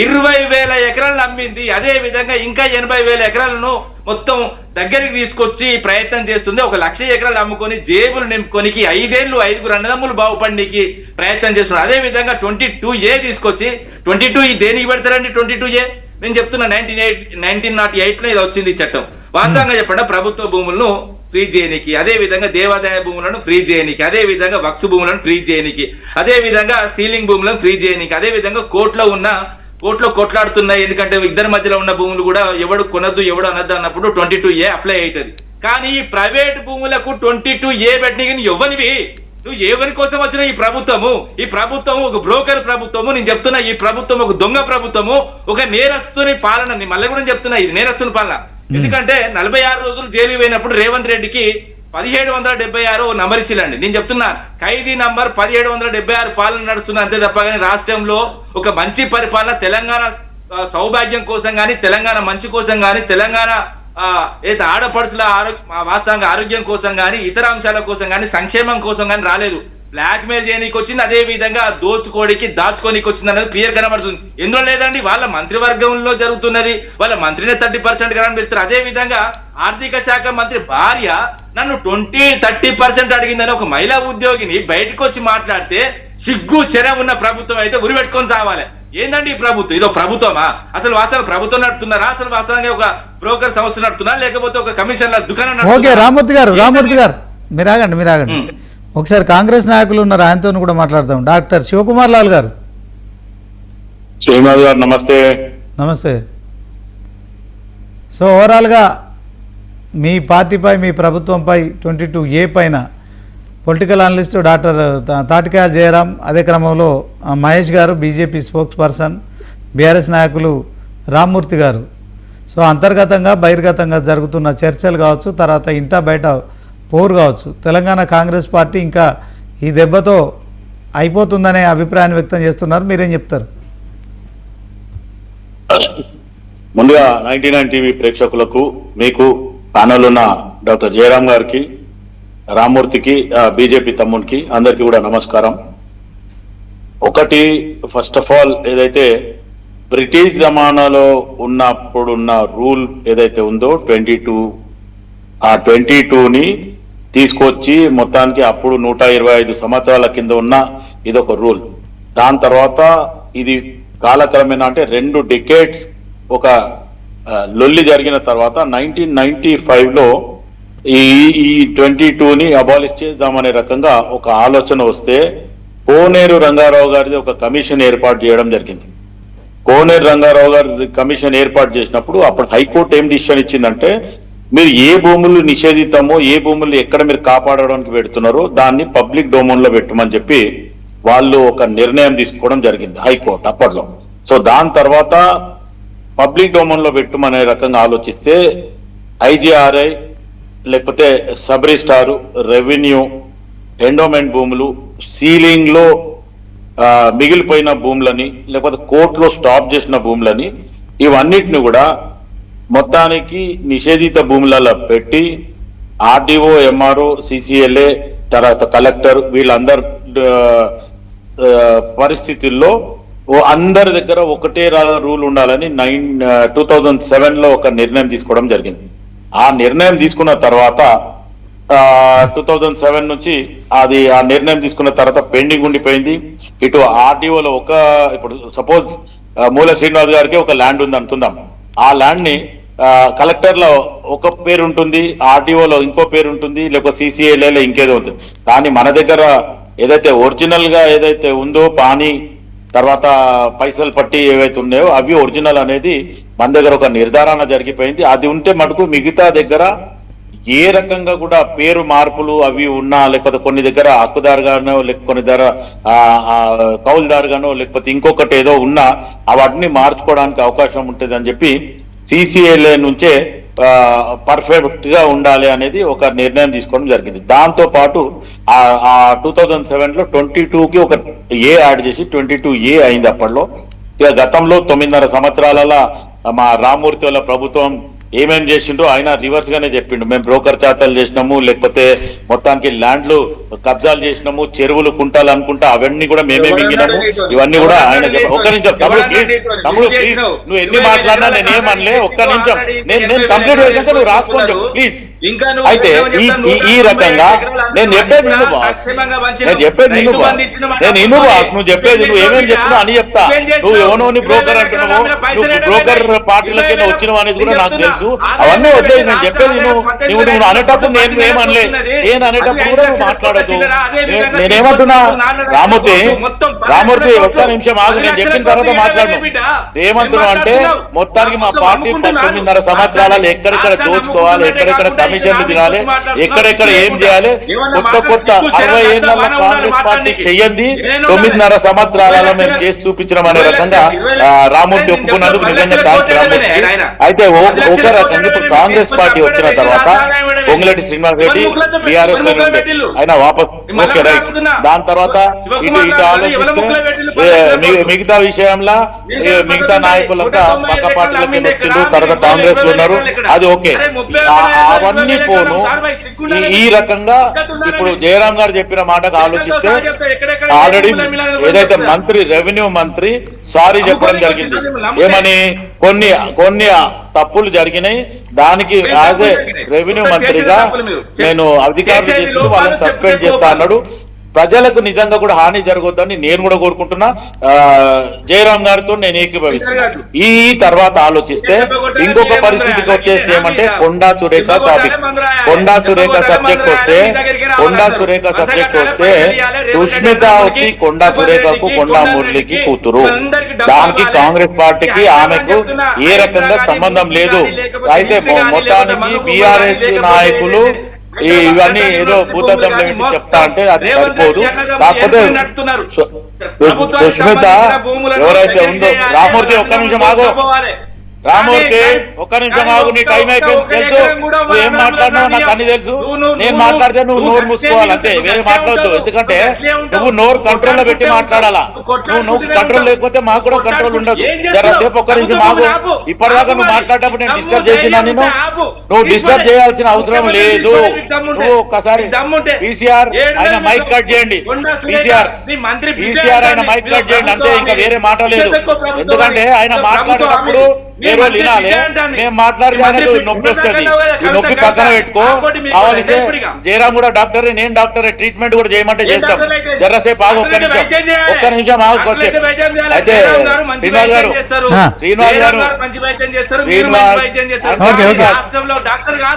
Speaker 4: 20,000 ఎకరాలను అమ్మింది. అదే విధంగా ఇంకా 80,000 ఎకరాలను మొత్తం దగ్గరికి తీసుకొచ్చి ప్రయత్నం చేస్తుంది. 1,00,000 ఎకరాలు అమ్ముకొని జేబులు నింపుకొనికి 5 ఏళ్ళు 5 అన్నదమ్ములు బాగుపడికి ప్రయత్నం చేస్తున్నారు. అదే విధంగా 22A తీసుకొచ్చి 22 దేనికి పెడతారండి? 22A నేను చెప్తున్నా 1908లో ఇది వచ్చింది ఈ చట్టం. వాస్తవంగా చెప్పండి, ప్రభుత్వ భూములను ఫ్రీ చేయనికి, అదే విధంగా దేవాదాయ భూములను ఫ్రీ చేయనికి, అదే విధంగా వక్స్ భూములను ఫ్రీ చేయనికి, అదే విధంగా సీలింగ్ భూములను ఫ్రీ చేయనికి, అదే విధంగా కోర్టులో కొట్లాడుతున్నాయి. ఎందుకంటే ఇద్దరి మధ్యలో ఉన్న భూములు కూడా ఎవడు కొనద్దు ఎవడు అనద్దు అన్నప్పుడు 22A అప్లై అవుతుంది. కానీ ఈ ప్రైవేట్ భూములకు 22A పెట్టిన ఎవరివి? నువ్వు ఎవరి కోసం వచ్చిన ఈ ప్రభుత్వము ఒక బ్రోకర్ ప్రభుత్వము. నేను చెప్తున్నా, ఈ ప్రభుత్వం ఒక దొంగ ప్రభుత్వము, ఒక నేరస్తుని పాలన. మళ్ళీ కూడా చెప్తున్నా, ఇది నేరస్తుని పాలన. ఎందుకంటే 46 రోజులు జైలు పోయినప్పుడు రేవంత్ రెడ్డికి 1776 నంబర్ ఇచ్చిలండి. నేను చెప్తున్నా, ఖైదీ నంబర్ 1776 పాలన నడుస్తున్నా అంతే తప్ప కానీ రాష్ట్రంలో ఒక మంచి పరిపాలన, తెలంగాణ సౌభాగ్యం కోసం కానీ, తెలంగాణ మంచి కోసం కానీ, తెలంగాణ ఏదైతే ఆడపడుచుల వాస్తవంగా ఆరోగ్యం కోసం కానీ, ఇతర అంశాల కోసం కానీ, సంక్షేమం కోసం కానీ రాలేదు. బ్లాక్ మెయిల్ చేయడానికి వచ్చింది, అదే విధంగా దాచుకోనికి వచ్చింది అనేది క్లియర్ కనబడుతుంది. ఎందులో లేదండి, వాళ్ళ మంత్రివర్గంలో జరుగుతున్నది. వాళ్ళ మంత్రిని 30% కన్నా పెడతారు. అదే విధంగా ఆర్థిక శాఖ మంత్రి భార్య నన్ను 30% అడిగిందని ఒక మహిళా ఉద్యోగిని బయటకు వచ్చి మాట్లాడితే సిగ్గు శరం ఉన్న ప్రభుత్వం అయితే ఉరి పెట్టుకొని సావాలి. ఏందండి ఈ ప్రభుత్వం? ఇదో ప్రభుత్వమా? అసలు వాస్తవంగా ప్రభుత్వం నడుపుతున్నారా? అసలు వాస్తవంగా ఒక బ్రోకర్ సంస్థ నడుపుతున్నారా, లేకపోతే ఒక కమిషన్ల దుకాణం?
Speaker 1: ఓకే, రామూర్తి గారు మీరు ఆగండి. ఒకసారి కాంగ్రెస్ నాయకులు ఉన్నారు, ఆయనతో కూడా మాట్లాడతాం. డాక్టర్ శివకుమార్ లాల్ గారు.
Speaker 5: శ్రీనివాస్ గారు నమస్తే.
Speaker 1: నమస్తే. సో ఓవరాల్గా మీ పార్టీపై, మీ ప్రభుత్వంపై 22A పైన పొలిటికల్ అనలిస్ట్ డాక్టర్ తాటికాయ జయరాం, అదే క్రమంలో మహేష్ గారు బీజేపీ స్పోక్స్ పర్సన్, బీఆర్ఎస్ నాయకులు రామ్మూర్తి గారు. సో అంతర్గతంగా బహిర్గతంగా జరుగుతున్న చర్చలు కావచ్చు, తర్వాత ఇంటా బయట పోరు కావచ్చు, తెలంగాణ కాంగ్రెస్ పార్టీ ఇంకా ఈ దెబ్బతో అయిపోతుందనే అభిప్రాయాన్ని వ్యక్తం చేస్తున్నారు. మీరేం చెప్తారు?
Speaker 5: ముందుగా 99 టీవీ ప్రేక్షకులకు, మీకు ప్యానల్ ఉన్న డాక్టర్ జయరాం గారికి, రామ్మూర్తికి, బీజేపీ తమ్మునికి అందరికీ కూడా నమస్కారం. ఒకటి, ఫస్ట్ ఆఫ్ ఆల్ ఏదైతే బ్రిటిష్ జమానాలో ఉన్నప్పుడున్న రూల్ ఏదైతే ఉందో 22, ఆ 22ని తీసుకొచ్చి మొత్తానికి అప్పుడు 125 సంవత్సరాల కింద ఉన్న ఇదొక రూల్. దాని తర్వాత ఇది కాలక్రమేణా అంటే 2 డెకేడ్స్ ఒక లొల్లి జరిగిన తర్వాత 1995లో ఈ 22ని అబాలిష్ చేద్దామనే రకంగా ఒక ఆలోచన వస్తే కోనేరు రంగారావు గారిది ఒక కమిషన్ ఏర్పాటు చేయడం జరిగింది. కోనేరు రంగారావు గారి కమిషన్ ఏర్పాటు చేసినప్పుడు అప్పుడు హైకోర్టు ఏం డిసిషన్ ఇచ్చిందంటే, మీరు ఏ భూములు నిషేధితామో, ఏ భూములు ఎక్కడ మీరు కాపాడడానికి పెడుతున్నారో దాన్ని పబ్లిక్ డొమైన్ లో పెట్టమని చెప్పి వాళ్ళు ఒక నిర్ణయం తీసుకోవడం జరిగింది హైకోర్టు అప్పట్లో. సో దాని తర్వాత పబ్లిక్ డొమైన్ లో పెట్టమనే రకంగా ఆలోచిస్తే IGRI లేకపోతే సబ్ రిజిస్టార్, రెవెన్యూ, ఎండోమెంట్ భూములు, సీలింగ్ లో మిగిలిపోయిన భూములని, లేకపోతే కోర్టులో స్టాప్ చేసిన భూములని, ఇవన్నిటిని కూడా మొత్తానికి నిషేధిత భూములలో పెట్టి RDO, MRO, CCLA, తర్వాత కలెక్టర్ వీళ్ళందరు పరిస్థితుల్లో అందరి దగ్గర ఒకటే రూల్ ఉండాలని 2007లో ఒక నిర్ణయం తీసుకోవడం జరిగింది. ఆ నిర్ణయం తీసుకున్న తర్వాత 2007 నుంచి అది ఆ నిర్ణయం తీసుకున్న తర్వాత పెండింగ్ ఉండిపోయింది. ఇటు RDOలో ఇప్పుడు సపోజ్ మూల శ్రీనివాస్ గారికి ఒక ల్యాండ్ ఉంది అనుకుందాం. ఆ ల్యాండ్ ని కలెక్టర్ లో ఒక పేరు ఉంటుంది, RDOలో ఇంకో పేరు ఉంటుంది, లేకపోతే CCLAలో ఇంకేదో ఉంటుంది. కానీ మన దగ్గర ఏదైతే ఒరిజినల్ గా ఏదైతే ఉందో పానీ తర్వాత పైసలు పట్టి ఏవైతే ఉన్నాయో అవి ఒరిజినల్ అనేది మన దగ్గర ఒక నిర్ధారణ జరిగిపోయింది. అది ఉంటే మటుకు మిగతా దగ్గర ఏ రకంగా కూడా పేరు మార్పులు అవి ఉన్నా, లేకపోతే కొన్ని దగ్గర హక్కుదారుగానో, లేకపోతే కొన్ని దగ్గర కౌలుదారుగానో, లేకపోతే ఇంకొకటి ఏదో ఉన్నా వాటిని మార్చుకోవడానికి అవకాశం ఉంటుంది అని చెప్పి CCLA నుంచే పర్ఫెక్ట్ గా ఉండాలి అనేది ఒక నిర్ణయం తీసుకోవడం జరిగింది. దాంతో పాటు ఆ 2007లో 22కి ఒక A యాడ్ చేసి 22A అయింది అప్పట్లో. ఇక గతంలో 9.5 సంవత్సరాల మా రామ్మూర్తి వాళ్ళ ప్రభుత్వం ఏమేం చేసిండ్రు ఆయన రివర్స్ గానే చెప్పిండు. మేము బ్రోకర్ చార్టర్లు చేసినాము, లేకపోతే మొత్తానికి ల్యాండ్లు కబ్జాలు చేసినాము, చెరువులు కుంటాలు అనుకుంటా అవన్నీ కూడా మేమే మింగినాము. ఇవన్నీ కూడా ఆయన ఒక్క నిమిషం తమ్ముడు ప్లీజ్ నువ్వు ఎన్ని మాట్లాడినా నేనేమనలే. ఒక్క నిమిషం నేను కంప్లీట్ చేసాక నువ్వు రాసుకోండి ప్లీజ్. అయితే ఈ రకంగా నేను చెప్పేది నువ్వు నువ్వు చెప్పేది నువ్వు ఏమేమి చెప్తున్నావు అని చెప్తా. నువ్వు ఎవనోని బ్రోకర్ అంటున్నావు, నువ్వు బ్రోకర్ పార్టీలకి వచ్చినావు అనేది కూడా నాకు తెలుసు. అవన్నీ వద్దే, నేను చెప్పేది నువ్వు అనేటప్పుడు నేను ఏమనలే. నేను అనేటప్పుడు కూడా నువ్వు మాట్లాడదు. నేనేమంటున్నా రామూర్తి ఒక్క నిమిషం ఆగు, నేను చెప్పిన తర్వాత మాట్లాడను. ఏమంటున్నావు అంటే మొత్తానికి మా పార్టీ 19.5 సంవత్సరాలు ఎక్కడెక్కడ దోచుకోవాలి, ఎక్కడెక్కడ కమిషన్లు తినాలి, ఎక్కడెక్కడ ఏం చేయాలి, కొత్త 60 ఏళ్ళ కాంగ్రెస్ పార్టీ చెయ్యండి 9.5 సంవత్సరాలలో మేము చేసి చూపించడం అనే రకంగా రామూర్తి ఒప్పుకున్నందుకు నిజంగా థాంక్స్ రామూర్తి. అయితే ఒక రకంగా ఇప్పుడు కాంగ్రెస్ పార్టీ వచ్చిన తర్వాత పొంగులేటి శ్రీనివాస్ రెడ్డి బీఆర్ఎస్ ఆయన వాపస్ ఓకే రైట్. దాని తర్వాత ఇటు ఆలోచిస్తే మిగతా విషయంలో మిగతా నాయకులంతా పక్క పార్టీలకి వచ్చిండ్రు, తర్వాత కాంగ్రెస్ లో ఉన్నారు, అది ఓకే. అవన్నీ పోను ఈ రకంగా ఇప్పుడు జయరాం గారు చెప్పిన మాటకు ఆలోచిస్తే ఆల్రెడీ ఏదైతే మంత్రి రెవెన్యూ మంత్రి సారీ చెప్పడం జరిగింది. ఏమని కొన్ని తప్పులు జరిగినాయి, దానికి యాజ్ ఏ రెవెన్యూ మంత్రిగా నేను అధికారులు చేసి వాళ్ళని సస్పెండ్ చేస్తా అన్నాడు. ప్రజలకు నిజంగా కూడా హాని జరగొద్దని నేను కూడా కోరుకుంటున్నా. జయరాం గారితో నేను ఏకీభవిస్తున్నాను. ఈ తర్వాత ఆలోచిస్తే ఇంకొక పరిస్థితికి వచ్చేసి ఏమంటే కొండా సురేఖ టాపిక్, కొండా సురేఖ సబ్జెక్ట్ వస్తే సుష్మిత వచ్చి కొండా సురేఖకు కొండా మురళికి కూతురు. దానికి కాంగ్రెస్ పార్టీకి ఆమెకు ఏ రకంగా సంబంధం లేదు. అయితే మొత్తానికి బీఆర్ఎస్ నాయకులు ఇవన్నీ ఏదో భూతత్వంలో చెప్తా అంటే అది సరిపోదు. కాకపోతే సుష్మిత ఎవరైతే ఉందో రామూర్తి ఒక్క నిమిషం ఆగు, రామూర్తి ఒక్క నిమిషం ఆగు, నీ టైం అయిపోయింది తెలుసు. నువ్వు ఏం మాట్లాడినావు నాకు అన్ని తెలుసు. నేను మాట్లాడితే నువ్వు నోరు మూసుకోవాలి అంతే, వేరే మాట్లాడద్దు. ఎందుకంటే నువ్వు నోరు కంట్రోల్ లో పెట్టి మాట్లాడాలా. నువ్వు కంట్రోల్ లేకపోతే మాకు కూడా కంట్రోల్ ఉండదు. జరసేపు ఒక్క నిమిషం ఆగు. ఇప్పటిదాకా నువ్వు మాట్లాడేటప్పుడు నేను డిస్టర్బ్ చేసినా, నువ్వు డిస్టర్బ్ చేయాల్సిన అవసరం లేదు. నువ్వు ఒక్కసారి పీసీఆర్ ఆయన మైక్ కట్ చేయండి, పీసీఆర్ ఆయన మైక్ కట్ చేయండి అంతే, ఇంకా వేరే మాట లేదు. ఎందుకంటే ఆయన మాట్లాడేటప్పుడు మీరు వినాలి, మేము మాట్లాడితే నొప్పి వస్తుంది. ఈ నొప్పి పక్కన పెట్టుకో. కావాల్సి జయరాం కూడా డాక్టర్, నేను డాక్టర్, ట్రీట్మెంట్ కూడా చేయమంటే చేస్తాం. జరసేపు ఆగు, ఒక్క నిమిషం ఆగు. అయితే శ్రీనివాస్ గారు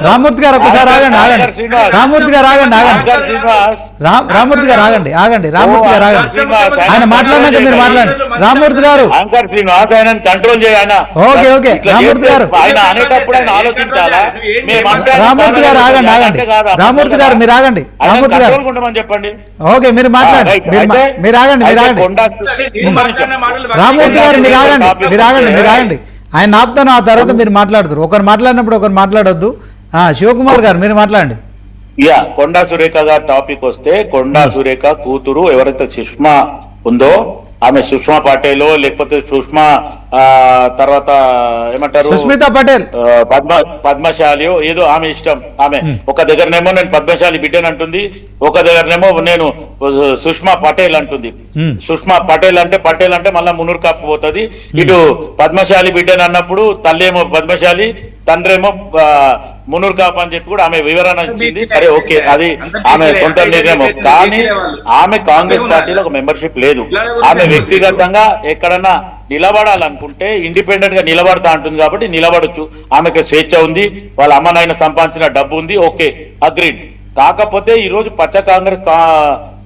Speaker 1: రామూర్తి గారు ఒకసారి ఆగండి. రామూర్తి గారు ఆగండి. ఆయన మాట్లాడినాక మీరు మాట్లాడండి. రామూర్తి గారు
Speaker 5: అంకర్ శ్రీనివాస్ ఆయన కంట్రోల్ చేయాలి.
Speaker 1: ఓకే రామూర్తి గారు
Speaker 5: ఆయన అనేటప్పుడు ఆయన ఆలోచించాలా.
Speaker 1: రామూర్తి గారు ఆగండి. రామూర్తి గారు మీరు ఆగండి. రామూర్తి గారు
Speaker 5: చెప్పండి.
Speaker 1: ఓకే మీరు మాట్లాడండి. మీరు ఆగండి. రామూర్తి గారు మీరు ఆగండి. ఆయన ఆపుతాను, ఆ తర్వాత మీరు మాట్లాడతారు. ఒకరు మాట్లాడినప్పుడు ఒకరు మాట్లాడొద్దు. శివకుమార్ గారు మీరు మాట్లాడండి.
Speaker 5: కొండా సురేఖ గారు టాపిక్ వస్తే, కొండా సురేఖ కూతురు ఎవరైతే సుష్మా ఉందో ఆమె సుష్మా పటేల్ లేకపోతే సుష్మా తర్వాత ఏమంటారు
Speaker 1: సుష్మిత పటేల్
Speaker 5: పద్మశాలి ఏదో ఆమె ఇష్టం. ఆమె ఒక దగ్గరనేమో నేను పద్మశాలి బిడ్డని అంటుంది, ఒక దగ్గరనేమో నేను సుష్మా పటేల్ అంటుంది. సుష్మా పటేల్ అంటే మళ్ళా మునూరు కాపు పోతుంది. ఇటు పద్మశాలి బిడ్డని అన్నప్పుడు తల్లేమో పద్మశాలి, తండ్రేమో మునూరు కాపు అని చెప్పి కూడా ఆమె వివరణ ఇచ్చింది. సరే ఓకే, అది ఆమె సొంత నిర్ణయం. కానీ ఆమె కాంగ్రెస్ పార్టీలో ఒక మెంబర్షిప్ లేదు. ఆమె వ్యక్తిగతంగా ఎక్కడన్నా నిలబడాలనుకుంటే ఇండిపెండెంట్ గా నిలబడతా అంటుంది కాబట్టి నిలబడొచ్చు. ఆమెకు స్వేచ్ఛ ఉంది, వాళ్ళ అమ్మ నాయన సంపాదించిన డబ్బు ఉంది, ఓకే అగ్రీడ్. కాకపోతే ఈ రోజు పచ్చ కాంగ్రెస్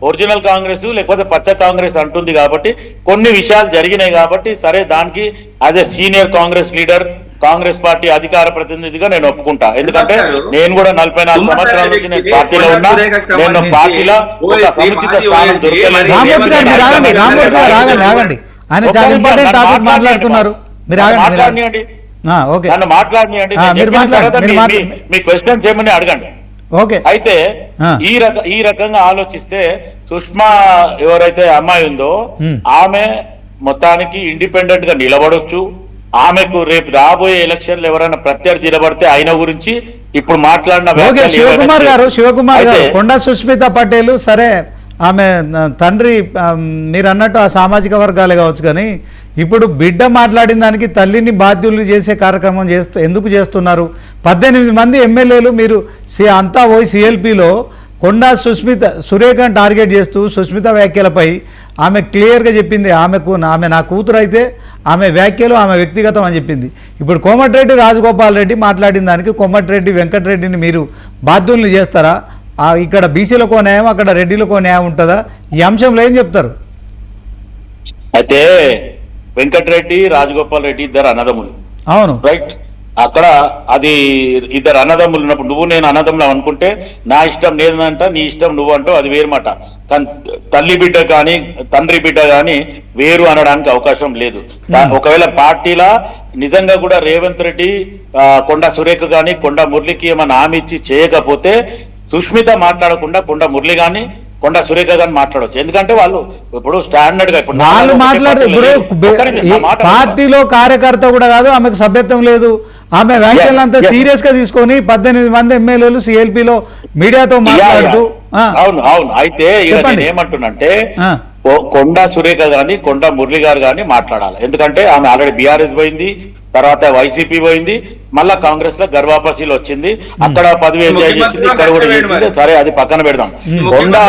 Speaker 5: ఒరిజినల్ కాంగ్రెస్ లేకపోతే పచ్చ కాంగ్రెస్ అంటుంది కాబట్టి కొన్ని విషయాలు జరిగినాయి కాబట్టి సరే దానికి as a senior Congress leader, Congress party అధికార ప్రతినిధిగా నేను ఒప్పుకుంటా. ఎందుకంటే నేను కూడా 44 సంవత్సరాల నుంచి నేను పార్టీలో ఉన్నా. నేను పార్టీలో ఒక సముచిత స్థానం దొరకలేదు.
Speaker 1: ఆయన చాలా ఇంపార్టెంట్ టాపిక్ మాట్లాడుతున్నారు. మీరు
Speaker 5: మాట్లాడియండి, నన్ను మాట్లాడియండి. మీ క్వశ్చన్స్ ఏమని అడగండి.
Speaker 1: ఓకే.
Speaker 5: అయితే ఈ రకంగా ఆలోచిస్తే సుష్మా ఎవరైతే అమ్మాయి ఉందో ఆమె మొత్తానికి ఇండిపెండెంట్ గా నిలబడొచ్చు. ఆమెకు రేపు రాబోయే ఎలక్షన్లు ఎవరైనా ప్రత్యర్థి నిలబడితే ఆయన గురించి ఇప్పుడు మాట్లాడిన
Speaker 1: ఓకే,
Speaker 5: వ్యాఖ్యలు
Speaker 1: శివకుమార్ గారు
Speaker 5: అయితే-
Speaker 1: కొండా సుష్మిత పటేల్ సరే, ఆమె తండ్రి మీరు అన్నట్టు ఆ సామాజిక వర్గాలే కావచ్చు, కానీ ఇప్పుడు బిడ్డ మాట్లాడిన దానికి తల్లిని బాధ్యులు చేసే కార్యక్రమం ఎందుకు చేస్తున్నారు? 18 మంది ఎమ్మెల్యేలు మీరు అంతా పోయి సిఎల్పిలో కొండా సురేఖను టార్గెట్ చేస్తూ సుష్మిత వ్యాఖ్యలపై ఆమె క్లియర్గా చెప్పింది. ఆమె నా కూతురు అయితే ఆమె వ్యాఖ్యలు ఆమె వ్యక్తిగతం అని చెప్పింది. ఇప్పుడు కోమటిరెడ్డి రాజగోపాల్ రెడ్డి మాట్లాడిన దానికి కోమటిరెడ్డి వెంకటరెడ్డిని మీరు బాధ్యుల్ని చేస్తారా? ఇక్కడ బీసీలకో న్యాయం, అక్కడ రెడ్డిలకో న్యాయం ఉంటుందా? ఈ అంశంలో ఏం చెప్తారు?
Speaker 5: అయితే వెంకటరెడ్డి రాజగోపాల్ రెడ్డి ఇద్దరు అన్నదమ్ములు,
Speaker 1: అవును,
Speaker 5: రైట్? అక్కడ అది ఇద్దరు అన్నదమ్ములు ఉన్నప్పుడు నువ్వు నేను అన్నదమ్ములు అనుకుంటే నా ఇష్టం నేనంట, నీ ఇష్టం నువ్వు అంటూ అది వేరుమాట. కానీ తల్లి బిడ్డ కానీ తండ్రి బిడ్డ కానీ వేరు అనడానికి అవకాశం లేదు. ఒకవేళ పార్టీలా నిజంగా కూడా రేవంత్ రెడ్డి కొండా సురేఖ కానీ కొండా మురళికి ఏమైనా హామీ ఇచ్చి చేయకపోతే సుష్మిత మాట్లాడకుండా కొండా మురళి కానీ కొండా సురేఖ గారిని మాట్లాడవచ్చు. ఎందుకంటే వాళ్ళు ఇప్పుడు స్టాండర్డ్ గా
Speaker 1: వాళ్ళు మాట్లాడితే పార్టీలో కార్యకర్త కూడా కాదు, ఆమెకు సభ్యత్వం లేదు. ఆమె వ్యాఖ్యలంతా సీరియస్ గా తీసుకొని 18 మంది ఎమ్మెల్యేలు సిఎల్పిలో మీడియాతో మాట్లాడుతూ
Speaker 5: అవును అవును అయితే నేను ఏమంటున్నంటే కొండా సురేఖ గాని కొండా మురళి గారు గాని మాట్లాడాలి. ఎందుకంటే ఆమె ఆల్రెడీ బీఆర్ఎస్ పోయింది, తర్వాత వైసీపీ పోయింది, మళ్ళా కాంగ్రెస్ లో గర్వాపసీలు వచ్చింది, అక్కడ పదవి ఎంజాయ్ చేసింది, ఇక్కడ కూడా చేసింది. సరే అది పక్కన పెడదాం. కొండా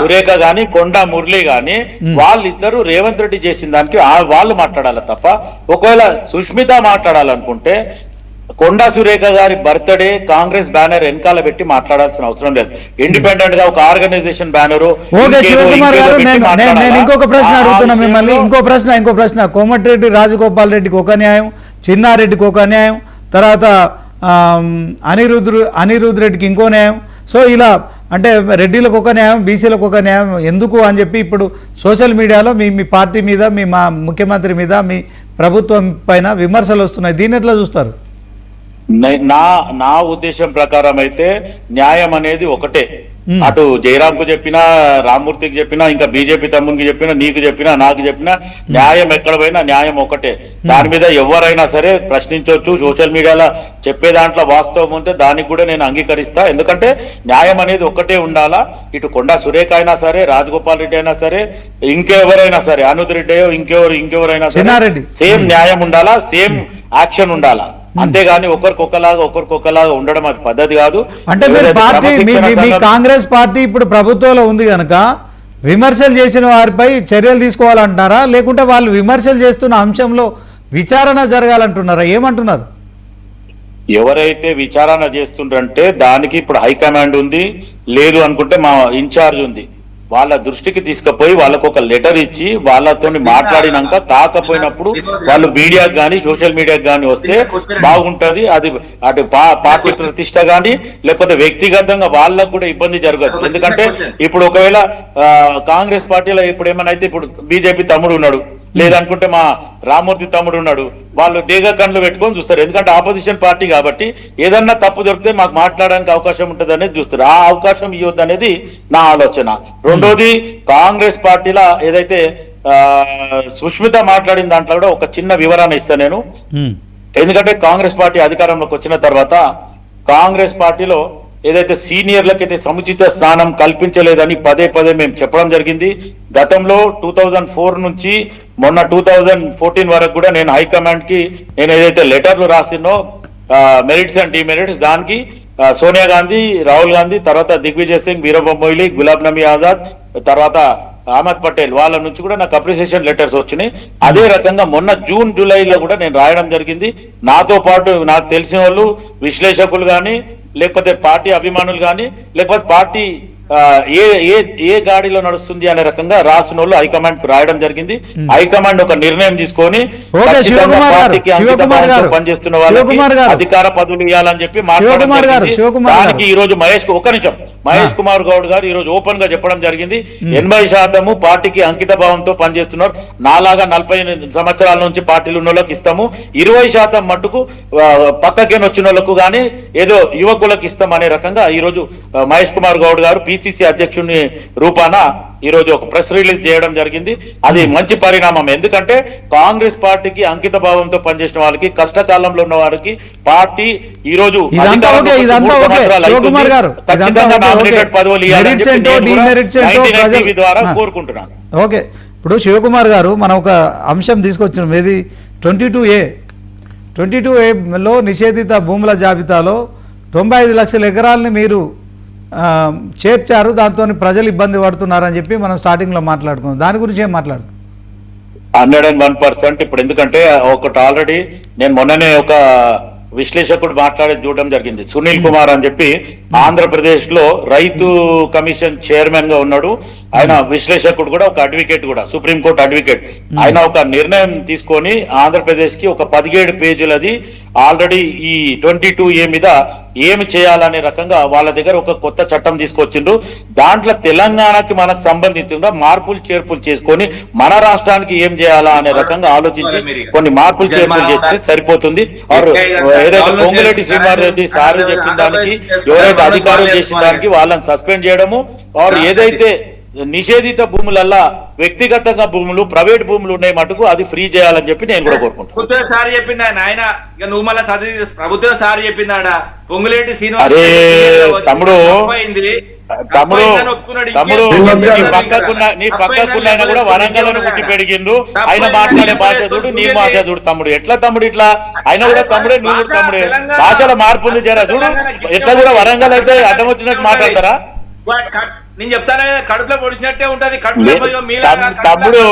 Speaker 5: సురేఖ గాని కొండా మురళి గాని వాళ్ళిద్దరూ రేవంత్ రెడ్డి చేసిన దానికి వాళ్ళు మాట్లాడాలి తప్ప, ఒకవేళ సుష్మిత మాట్లాడాలనుకుంటే కొండా సురేఖ గారి బర్త్డే కాంగ్రెస్ బ్యానర్ వెనకాల పెట్టి మాట్లాడాల్సిన అవసరం లేదు. ఇండిపెండెంట్ గా ఒక ఆర్గనైజేషన్ బ్యానర్.
Speaker 1: ఓకే శివకుమార్ గారు, నేను ఇంకొక ప్రశ్న అడుగుతున్నా మిమ్మల్ని. ఇంకో ప్రశ్న కోమటిరెడ్డి రాజగోపాల్ రెడ్డికి ఒక న్యాయం, చిన్నారెడ్డికి ఒక న్యాయం, తర్వాత అనిరుద్ రెడ్డికి ఇంకో న్యాయం. సో ఇలా అంటే రెడ్డిలకు ఒక న్యాయం, బీసీలకు ఒక న్యాయం ఎందుకు అని చెప్పి ఇప్పుడు సోషల్ మీడియాలో మీ పార్టీ మీద, మీ ముఖ్యమంత్రి మీద, మీ ప్రభుత్వం పైన విమర్శలు వస్తున్నాయి. దీన్ని ఎట్లా చూస్తారు?
Speaker 5: నా ఉద్దేశం ప్రకారం అయితే న్యాయం అనేది ఒకటే. అటు జయరాం కు చెప్పినా, రామ్మూర్తికి చెప్పినా, ఇంకా బీజేపీ తమ్మునికి చెప్పినా, నీకు చెప్పినా, నాకు చెప్పినా, న్యాయం ఎక్కడ పోయినా న్యాయం ఒకటే. దాని మీద ఎవరైనా సరే ప్రశ్నించవచ్చు. సోషల్ మీడియాలో చెప్పే దాంట్లో వాస్తవం ఉంటే దానికి కూడా నేను అంగీకరిస్తా. ఎందుకంటే న్యాయం అనేది ఒక్కటే ఉండాలా. ఇటు కొండా సురేఖ అయినా సరే, రాజగోపాల్ రెడ్డి అయినా సరే, ఇంకెవరైనా సరే, అనుద్ రెడ్డి ఇంకెవరైనా సరే, సేమ్ న్యాయం ఉండాలా, సేమ్ యాక్షన్ ఉండాలా. అంతేగాని ఒకరికొకలాగా ఉండడం అది పద్ధతి కాదు.
Speaker 1: అంటే మీరు పార్టీ మీ కాంగ్రెస్ పార్టీ ఇప్పుడు ప్రభుత్వంలో ఉంది కనుక విమర్శలు చేసిన వారిపై చర్యలు తీసుకోవాలంటున్నారా, లేకుంటే వాళ్ళు విమర్శలు చేస్తున్న అంశంలో విచారణ జరగాలంటున్నారా? ఏమంటున్నారు?
Speaker 5: ఎవరైతే విచారణ చేస్తుండ్రంటే దానికి ఇప్పుడు హైకమాండ్ ఉంది, లేదు అనుకుంటే మా ఇన్ఛార్జ్ ఉంది. వాళ్ళ దృష్టికి తీసుకుపోయి వాళ్ళకు ఒక లెటర్ ఇచ్చి వాళ్ళతో మాట్లాడినాక కాకపోయినప్పుడు వాళ్ళు మీడియాకు కానీ సోషల్ మీడియాకు కానీ వస్తే బాగుంటది. అది అటు పార్టీ ప్రతిష్ట కానీ లేకపోతే వ్యక్తిగతంగా వాళ్ళకు కూడా ఇబ్బంది జరగదు. ఎందుకంటే ఇప్పుడు ఒకవేళ కాంగ్రెస్ పార్టీలో ఇప్పుడు ఏమైనా అయితే ఇప్పుడు బీజేపీ తమ్ముడు ఉన్నాడు, లేదనుకుంటే మా రామ్మూర్తి తమ్ముడు ఉన్నాడు, వాళ్ళు డేగా కళ్ళు పెట్టుకొని చూస్తారు. ఎందుకంటే ఆపోజిషన్ పార్టీ కాబట్టి ఏదన్నా తప్పు దొరికితే మాకు మాట్లాడడానికి అవకాశం ఉంటుంది అనేది చూస్తారు. ఆ అవకాశం ఇవ్వద్దు అనేది నా ఆలోచన. రెండోది, కాంగ్రెస్ పార్టీలో ఏదైతే సుష్మిత మాట్లాడిన దాంట్లో కూడా ఒక చిన్న వివరణ ఇస్తాను నేను. ఎందుకంటే కాంగ్రెస్ పార్టీ అధికారంలోకి వచ్చిన తర్వాత కాంగ్రెస్ పార్టీలో ఏదైతే సీనియర్లకైతే సముచిత స్థానం కల్పించలేదని పదే మేము చెప్పడం జరిగింది. గతంలో 2004 నుంచి మొన్న 2014 వరకు కూడా నేను హైకమాండ్ కి నేను ఏదైతే లెటర్లు రాసినో మెరిట్స్ అండ్ డిమెరిట్స్, దానికి సోనియా గాంధీ, రాహుల్ గాంధీ, తర్వాత దిగ్విజయ్ సింగ్, వీరప్ప మొయిలీ, గులాబ్ నబీ ఆజాద్, తర్వాత అహ్మద్ పటేల్ వాళ్ళ నుంచి కూడా నాకు అప్రిసియేషన్ లెటర్స్ వచ్చినాయి. అదే రకంగా మొన్న June, Julyలో కూడా నేను రాయడం జరిగింది. నాతో పాటు నాకు తెలిసిన వాళ్ళు విశ్లేషకులు కానీ, లేకపోతే పార్టీ అభిమానులు కానీ, లేకపోతే పార్టీ ఏ గాడిలో నడుస్తుంది అనే రకంగా రాసిన వాళ్ళు హైకమాండ్ కు రాయడం జరిగింది. హైకమాండ్ ఒక నిర్ణయం తీసుకొని పార్టీకి పనిచేస్తున్న వాళ్ళకి అధికార పదవులు ఇవ్వాలని చెప్పి మాట్లాడడానికి ఈ రోజు మహేష్ కుమార్ గౌడ్ గారు ఈ రోజు ఓపెన్ గా చెప్పడం జరిగింది. 80% పార్టీకి అంకిత భావంతో పనిచేస్తున్నారు. నాలాగా 40 సంవత్సరాల నుంచి పార్టీలు ఉన్న వాళ్ళకి ఇస్తాము, 20% మట్టుకు పక్కకేని వచ్చిన వాళ్ళకు గానీ ఏదో యువకులకు ఇస్తాం అనే రకంగా ఈ రోజు మహేష్ కుమార్ గౌడ్ గారు పిసిసి అధ్యక్షుని రూపాన ఈ రోజు ఒక ప్రెస్ రిలీజ్ చేయడం జరిగింది. అది మంచి పరిణామం. ఎందుకంటే కాంగ్రెస్ పార్టీకి అంకిత భావంతో పనిచేసిన వాళ్ళకి, కష్టకాలంలో ఉన్న వారికి పార్టీ ఈ రోజు ద్వారా కోరుకుంటున్నాను.
Speaker 1: ఓకే, ఇప్పుడు శివకుమార్ గారు మనం ఒక అంశం తీసుకొచ్చినాం, ఏది 22A నిషేధిత భూముల జాబితాలో 95 లక్షల ఎకరాలని మీరు చేర్చారు, దాంతో ప్రజలు ఇబ్బంది పడుతున్నారని చెప్పి మనం స్టార్టింగ్ లో మాట్లాడుకున్నాం. దాని గురించి ఏం మాట్లాడుతున్నాం?
Speaker 5: 101%. ఇప్పుడు ఎందుకంటే ఒకటి ఆల్రెడీ నేను మొన్ననే ఒక విశ్లేషకుడు మాట్లాడి చూడడం జరిగింది. సునీల్ కుమార్ అని చెప్పి ఆంధ్రప్రదేశ్ లో రైతు కమిషన్ చైర్మన్ గా ఉన్నాడు. ఆయన విశ్లేషకుడు కూడా, ఒక అడ్వకేట్ కూడా, సుప్రీంకోర్టు అడ్వకేట్. ఆయన ఒక నిర్ణయం తీసుకొని ఆంధ్రప్రదేశ్ కి ఒక 17 పేజీలది ఆల్రెడీ ఈ 22A మీద ఏమి చేయాలనే రకంగా వాళ్ళ దగ్గర ఒక కొత్త చట్టం తీసుకొచ్చిండ్రు. దాంట్లో తెలంగాణకి మనకు సంబంధించిన మార్పులు చేర్పులు చేసుకొని మన రాష్ట్రానికి ఏం చేయాలా అనే రకంగా ఆలోచించి కొన్ని మార్పులు చేర్పులు చేస్తే సరిపోతుంది. ఏదైతే పొంగులేటి శ్రీనివాసరెడ్డి సార్ చెప్పిన దానికి, ఎవరైతే అధికారులు చేసిన దానికి వాళ్ళని సస్పెండ్ చేయడము, వారు ఏదైతే నిషేధిత భూములల్లా వ్యక్తిగతంగా భూములు, ప్రైవేట్ భూములు ఉన్నాయి మటుకు అది ఫ్రీ చేయాలని చెప్పి నేను కూడా కోరుకుంటున్నాను.
Speaker 4: సార్ చెప్పింది ఆయన, ఇక నువ్వు మళ్ళీ ప్రభుత్వం సార్ చెప్పిందాడా పొంగులేటి శ్రీనివాస
Speaker 5: తమ్ముడు నీ పక్కకున్న కూడా వరంగల్ పుట్టి పెరిగిండు. ఆయన మాట్లాడే భాష చూడు, నీ భాష చూడు తమ్ముడు. ఎట్లా తమ్ముడు ఇట్లా? ఆయన కూడా తమ్ముడే, నువ్వు కూడా తమ్ముడే. భాషల మార్పు ఉంది జరా చూడు. ఎట్లా కూడా వరంగల్ అయితే అడ్డం వచ్చినట్టు మాట్లాడతారా?
Speaker 4: నేను చెప్తానే, కడుపులో పొడిచినట్టే ఉంటది.
Speaker 5: తమ్ముడు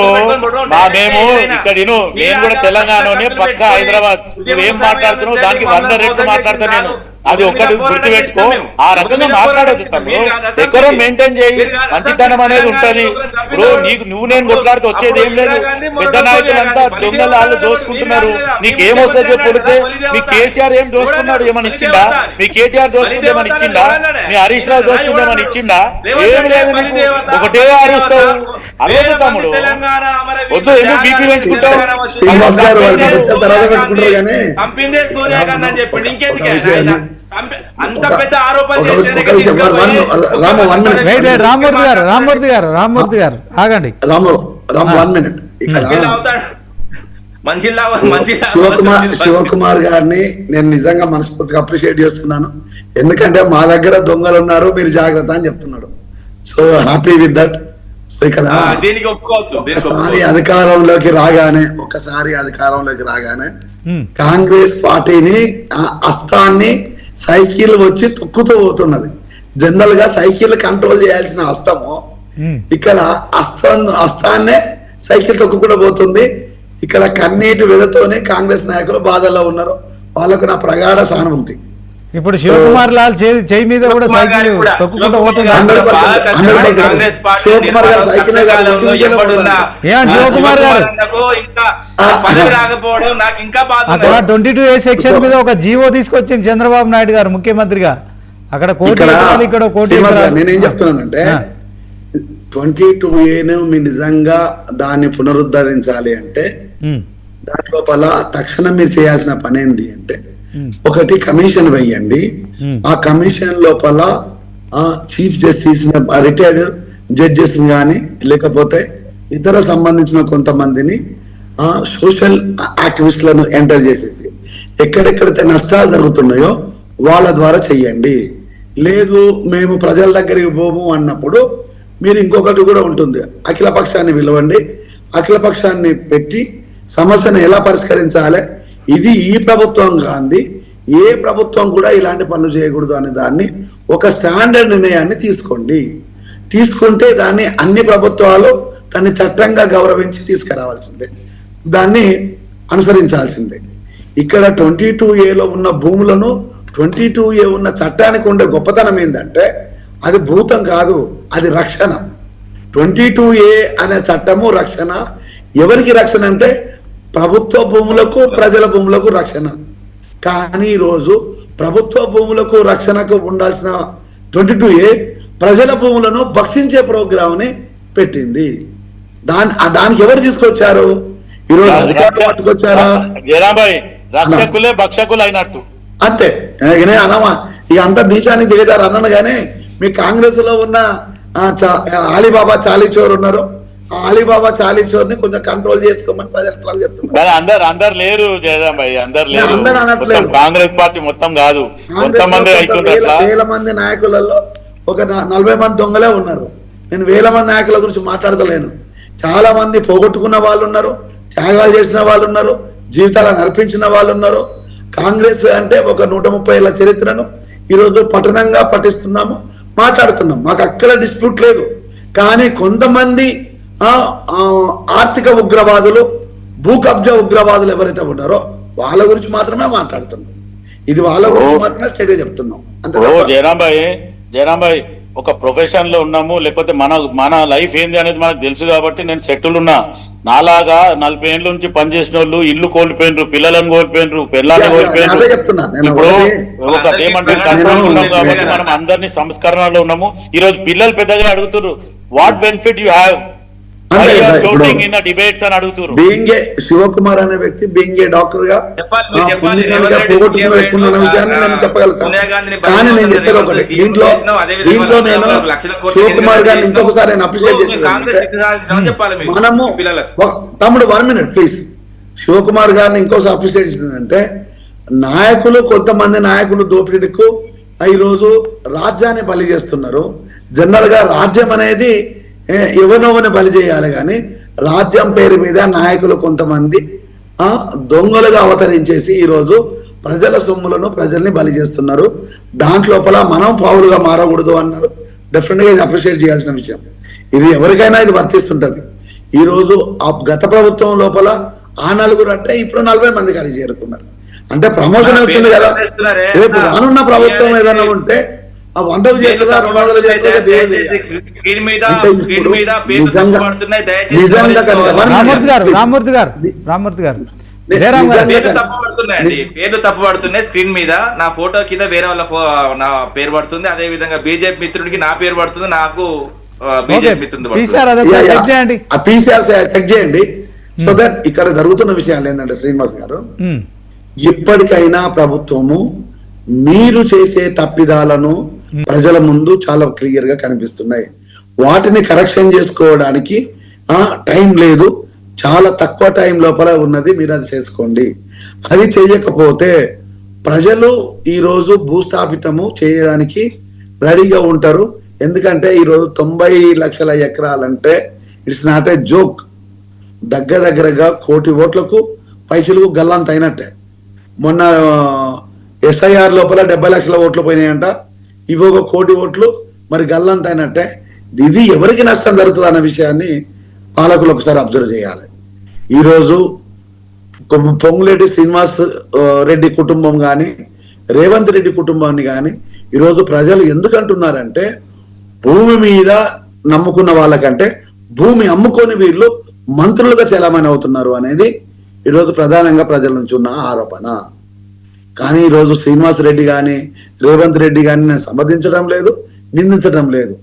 Speaker 5: మేము ఇక్కడ నేను కూడా తెలంగాణనే, పక్క హైదరాబాద్. నువ్వేం మాట్లాడుతున్నావు దానికి 100 రెట్లు మాట్లాడతా నేను. అది ఒక్కటి గుర్తు పెట్టుకో. ఆ రకంగా మాట్లాడదు తమ్ముడు. ఎక్కడో మెయింటైన్ చేయి, మంచితనం అనేది ఉంటది. ఇప్పుడు నువ్వు నేను కొట్లాడితే వచ్చేది ఏం లేదు. పెద్ద నాయకులంతా దొంగలు వాళ్ళు దోచుకుంటున్నారు. నీకేమొస్తుంది చెప్పుడితే? మీ కేసీఆర్ ఏం దోచుకున్నాడు? ఏమని ఇచ్చిండా? మీ కేటీఆర్ దోచుకుంటే ఏమని ఇచ్చిండా? మీ హరీష్ రావు దోచుకుంటే ఏమని ఇచ్చిండా? ఏం లేదు. ఒకటే అరుస్తావు. అరవద్దు తమ్ముడు, వద్దు. ఎందుకు బీపీ పెంచుకుంటావు?
Speaker 4: పంపిందే సూర్యకాంత్ అని చెప్పండి. ఇంకెందుకు అంత పెద్ద
Speaker 1: రామ్మూర్తి గారు ఆగండి.
Speaker 2: శివకుమార్ గారిని నేను నిజంగా మనస్ఫూర్తిగా అప్రిషియేట్ చేస్తున్నాను. ఎందుకంటే మా దగ్గర దొంగలు ఉన్నారు, మీరు జాగ్రత్త అని చెప్తున్నాడు. So happy with that. So ఇక్కడ ఒకసారి అధికారంలోకి రాగానే కాంగ్రెస్ పార్టీని హస్తాన్ని సైకిల్ వచ్చి తొక్కుతూ పోతున్నది. జనరల్ గా సైకిల్ కంట్రోల్ చేయాల్సిన హస్తము ఇక్కడ హస్తాన్నే సైకిల్ తొక్కుకుండా పోతుంది. ఇక్కడ కన్నీటి వెదతోనే కాంగ్రెస్ నాయకులు బాధల్లో ఉన్నారు. వాళ్ళకు నా ప్రగాఢ సానుభూతి.
Speaker 1: ఇప్పుడు శివకుమార్ లాల్ చేయి మీద కూడా సైకిల్ తొక్కుకుంటూ పోతుంది. శివకుమార్ గారు అక్కడ 22A సెక్షన్ మీద ఒక జీవో తీసుకొచ్చింది చంద్రబాబు నాయుడు గారు ముఖ్యమంత్రిగా. అక్కడ కోటి ఇక్కడ కోటి.
Speaker 2: నేనేం చెప్తున్నానంటే 22A మీరు నిజంగా దాన్ని పునరుద్ధరించాలి అంటే దాని లోపల తక్షణం మీరు చేయాల్సిన పని ఏంటి అంటే, ఒకటి కమిషన్ వేయండి. ఆ కమిషన్ లోపల చీఫ్ జస్టిస్, రిటైర్డ్ జడ్జెస్ గాని, లేకపోతే ఇతర సంబంధించిన కొంతమందిని సోషల్ యాక్టివిస్టులను ఎంటర్ చేసేసి ఎక్కడెక్కడైతే నష్టాలు జరుగుతున్నాయో వాళ్ళ ద్వారా చెయ్యండి. లేదు మేము ప్రజల దగ్గరికి పోము అన్నప్పుడు మీరు ఇంకొకటి కూడా ఉంటుంది, అఖిల పక్షాన్ని పిలవండి. అఖిల పక్షాన్ని పెట్టి సమస్యను ఎలా పరిష్కరించాలి, ఇది ఈ ప్రభుత్వం కాంది ఏ ప్రభుత్వం కూడా ఇలాంటి పనులు చేయకూడదు అనే దాన్ని ఒక స్టాండర్డ్ నిర్ణయాన్ని తీసుకోండి. తీసుకుంటే దాన్ని అన్ని ప్రభుత్వాలు దాన్ని చట్టంగా గౌరవించి తీసుకురావాల్సిందే, దాన్ని అనుసరించాల్సిందే. ఇక్కడ 22Aలో ఉన్న భూములను 22A ఉన్న చట్టానికి ఉండే గొప్పతనం ఏంటంటే అది భూతం కాదు, అది రక్షణ. 22A అనే చట్టము రక్షణ. ఎవరికి రక్షణ అంటే ప్రభుత్వ భూములకు, ప్రజల భూములకు రక్షణ. కానీ ఈరోజు ప్రభుత్వ భూములకు రక్షణకు ఉండాల్సిన 22A ప్రజల భూములను భక్షించే ప్రోగ్రామ్ ని పెట్టింది. దానికి ఎవరు తీసుకొచ్చారు? ఈరోజు అధికారులు పట్టుకొచ్చారా?
Speaker 5: రక్షకులే భక్షకులు అయినట్టు
Speaker 2: అంతే. అనమా ఇక అంత నీచానికి దిగజారు అన్నాను. కానీ మీ కాంగ్రెస్ లో ఉన్న అలీబాబా చాలీచోర్ ఉన్నారు, ఆ అలీబాబా చాలీచోర్ని కొంచెం కంట్రోల్ చేసుకోమని ప్రజలకు చెప్తున్నారు.
Speaker 5: కానీ అందరు లేరు జయరాం భాయ్, అందరు లేరు.
Speaker 2: అందరూ అనట్లేదు.
Speaker 5: మొత్తం కాంగ్రెస్ పార్టీ మొత్తం కాదు, కొంతమంది
Speaker 2: వేల మంది నాయకులలో ఒక 40 మంది దొంగలే ఉన్నారు. నేను వేల మంది నాయకుల గురించి మాట్లాడతలేను. చాలా మంది పోగొట్టుకున్న వాళ్ళు ఉన్నారు, త్యాగాలు చేసిన వాళ్ళు ఉన్నారు, జీవితాలను అర్పించిన వాళ్ళు ఉన్నారు. కాంగ్రెస్ అంటే ఒక 130 ఏళ్ల చరిత్రను ఈరోజు పట్టణంగా పఠిస్తున్నాము, మాట్లాడుతున్నాం. మాకు అక్కడ డిస్ప్యూట్ లేదు. కానీ కొంతమంది ఆర్థిక ఉగ్రవాదులు, భూ కబ్జా ఉగ్రవాదులు ఎవరైతే ఉన్నారో వాళ్ళ గురించి మాత్రమే మాట్లాడుతున్నాం. ఇది వాళ్ళ గురించి మాత్రమే స్టేట్గా చెప్తున్నాం.
Speaker 5: జయరాం భాయ్ ఒక ప్రొఫెషన్ లో ఉన్నాము, లేకపోతే మన లైఫ్ ఏంది అనేది మనకు తెలుసు కాబట్టి నేను సెటిల్ ఉన్నా. నాలాగా 40 ఏళ్ళ నుంచి పనిచేసిన వాళ్ళు ఇల్లు కోల్పోయినరు, పిల్లలను కోల్పోయినరు, పిల్లల్ని కోల్పోయినరు. ఇప్పుడు ఒక ఏమంటే కష్టంలో ఉన్నాం కాబట్టి మనం అందరినీ సంస్కరణలో ఉన్నాము. ఈ రోజు పిల్లలు పెద్దగా అడుగుతున్నారు, what benefit you have debates అని అడుగుతారు.
Speaker 2: బీయింగే శివకుమార్ అనే వ్యక్తి బీయింగే డాక్టర్ గా పోగొట్టుకున్న విషయాన్ని నేను చెప్పగలుగుతాను. కానీ నేను చెప్పేది ఒకటి, దీంట్లో నేను శివకుమార్ గారిని ఇంకొకసారి నేను అప్రిషియేట్ చేస్తాను. మనము తమ్ముడు 1 minute ప్లీజ్. శివకుమార్ గారిని ఇంకోసారి అప్రిషియేట్ చేసిందంటే, నాయకులు కొంతమంది నాయకులు దోపిడీకు ఈరోజు రాజ్యాన్ని బలి చేస్తున్నారు. జనరల్ గా రాజ్యం అనేది ఎవరినోవని బలి చేయాలి, కానీ రాజ్యం పేరు మీద నాయకులు కొంతమంది దొంగలుగా అవతరించేసి ఈరోజు ప్రజల సొమ్ములను ప్రజల్ని బలి చేస్తున్నారు. దాంట్లోపల మనం పావులుగా మారకూడదు అన్నారు. డెఫినెట్ గా ఇది అప్రిషియేట్ చేయాల్సిన విషయం. ఇది ఎవరికైనా ఇది వర్తిస్తుంటది. ఈ రోజు గత ప్రభుత్వం లోపల 9 అంటే ఇప్పుడు 40 మంది కానీ చేరుకున్నారు. అంటే ప్రమోషన్ వచ్చింది కదా. రేపు రానున్న ప్రభుత్వం ఏదైనా ఉంటే 100 చేరుతుందా, 200
Speaker 4: పేర్లు తప్పుపడుతున్నాయి. స్క్రీన్ మీద నా ఫోటో కింద వేరే వాళ్ళ నా పేరు పడుతుంది, అదే విధంగా బీజేపీ మిత్రుడికి నా పేరు పడుతుంది, నాకు బీజేపీ మిత్రుడు
Speaker 2: చెక్ చేయండి. సో దట్ ఇక్కడ జరుగుతున్న విషయాలు ఏంటంటే శ్రీనివాస్ గారు, ఇప్పటికైనా ప్రభుత్వము మీరు చేసే తప్పిదాలను ప్రజల ముందు చాలా క్లియర్ గా కనిపిస్తున్నాయి. వాటిని కరెక్షన్ చేసుకోవడానికి టైం లేదు, చాలా తక్కువ టైం లోపల ఉన్నది. మీరు అది చేసుకోండి. అది చేయకపోతే ప్రజలు ఈరోజు భూస్థాపితము చేయడానికి రెడీగా ఉంటారు. ఎందుకంటే ఈరోజు 90 లక్షల ఎకరాలంటే ఇట్స్ నాట్ ఏ జోక్. దగ్గరగా 1 కోటి ఓట్లకు పైసలకు గల్లంత అయినట్టే. మొన్న SIR లోపల 70 లక్షల ఓట్లు పోయినాయంట. ఇవి 1 కోటి ఓట్లు మరి గల్లంత అయినట్టే. ఇది ఎవరికి నష్టం జరుగుతుంది అన్న విషయాన్ని పాలకులు ఒకసారి అబ్జర్వ్ చేయాలి. ఈరోజు పొంగులేటి శ్రీనివాస్ రెడ్డి కుటుంబం కానీ, రేవంత్ రెడ్డి కుటుంబాన్ని కానీ ఈరోజు ప్రజలు ఎందుకంటున్నారంటే, భూమి మీద నమ్ముకున్న వాళ్ళకంటే భూమి అమ్ముకొని వీళ్ళు మంత్రులుగా చలామణి అవుతున్నారు అనేది ఈరోజు ప్రధానంగా ప్రజల నుంచి ఉన్న ఆరోపణ. కానీ ఈరోజు శ్రీనివాస్ రెడ్డి కానీ, రేవంత్ రెడ్డి కానీ నేను సమర్థించడం లేదు, నిందించడం లేదు.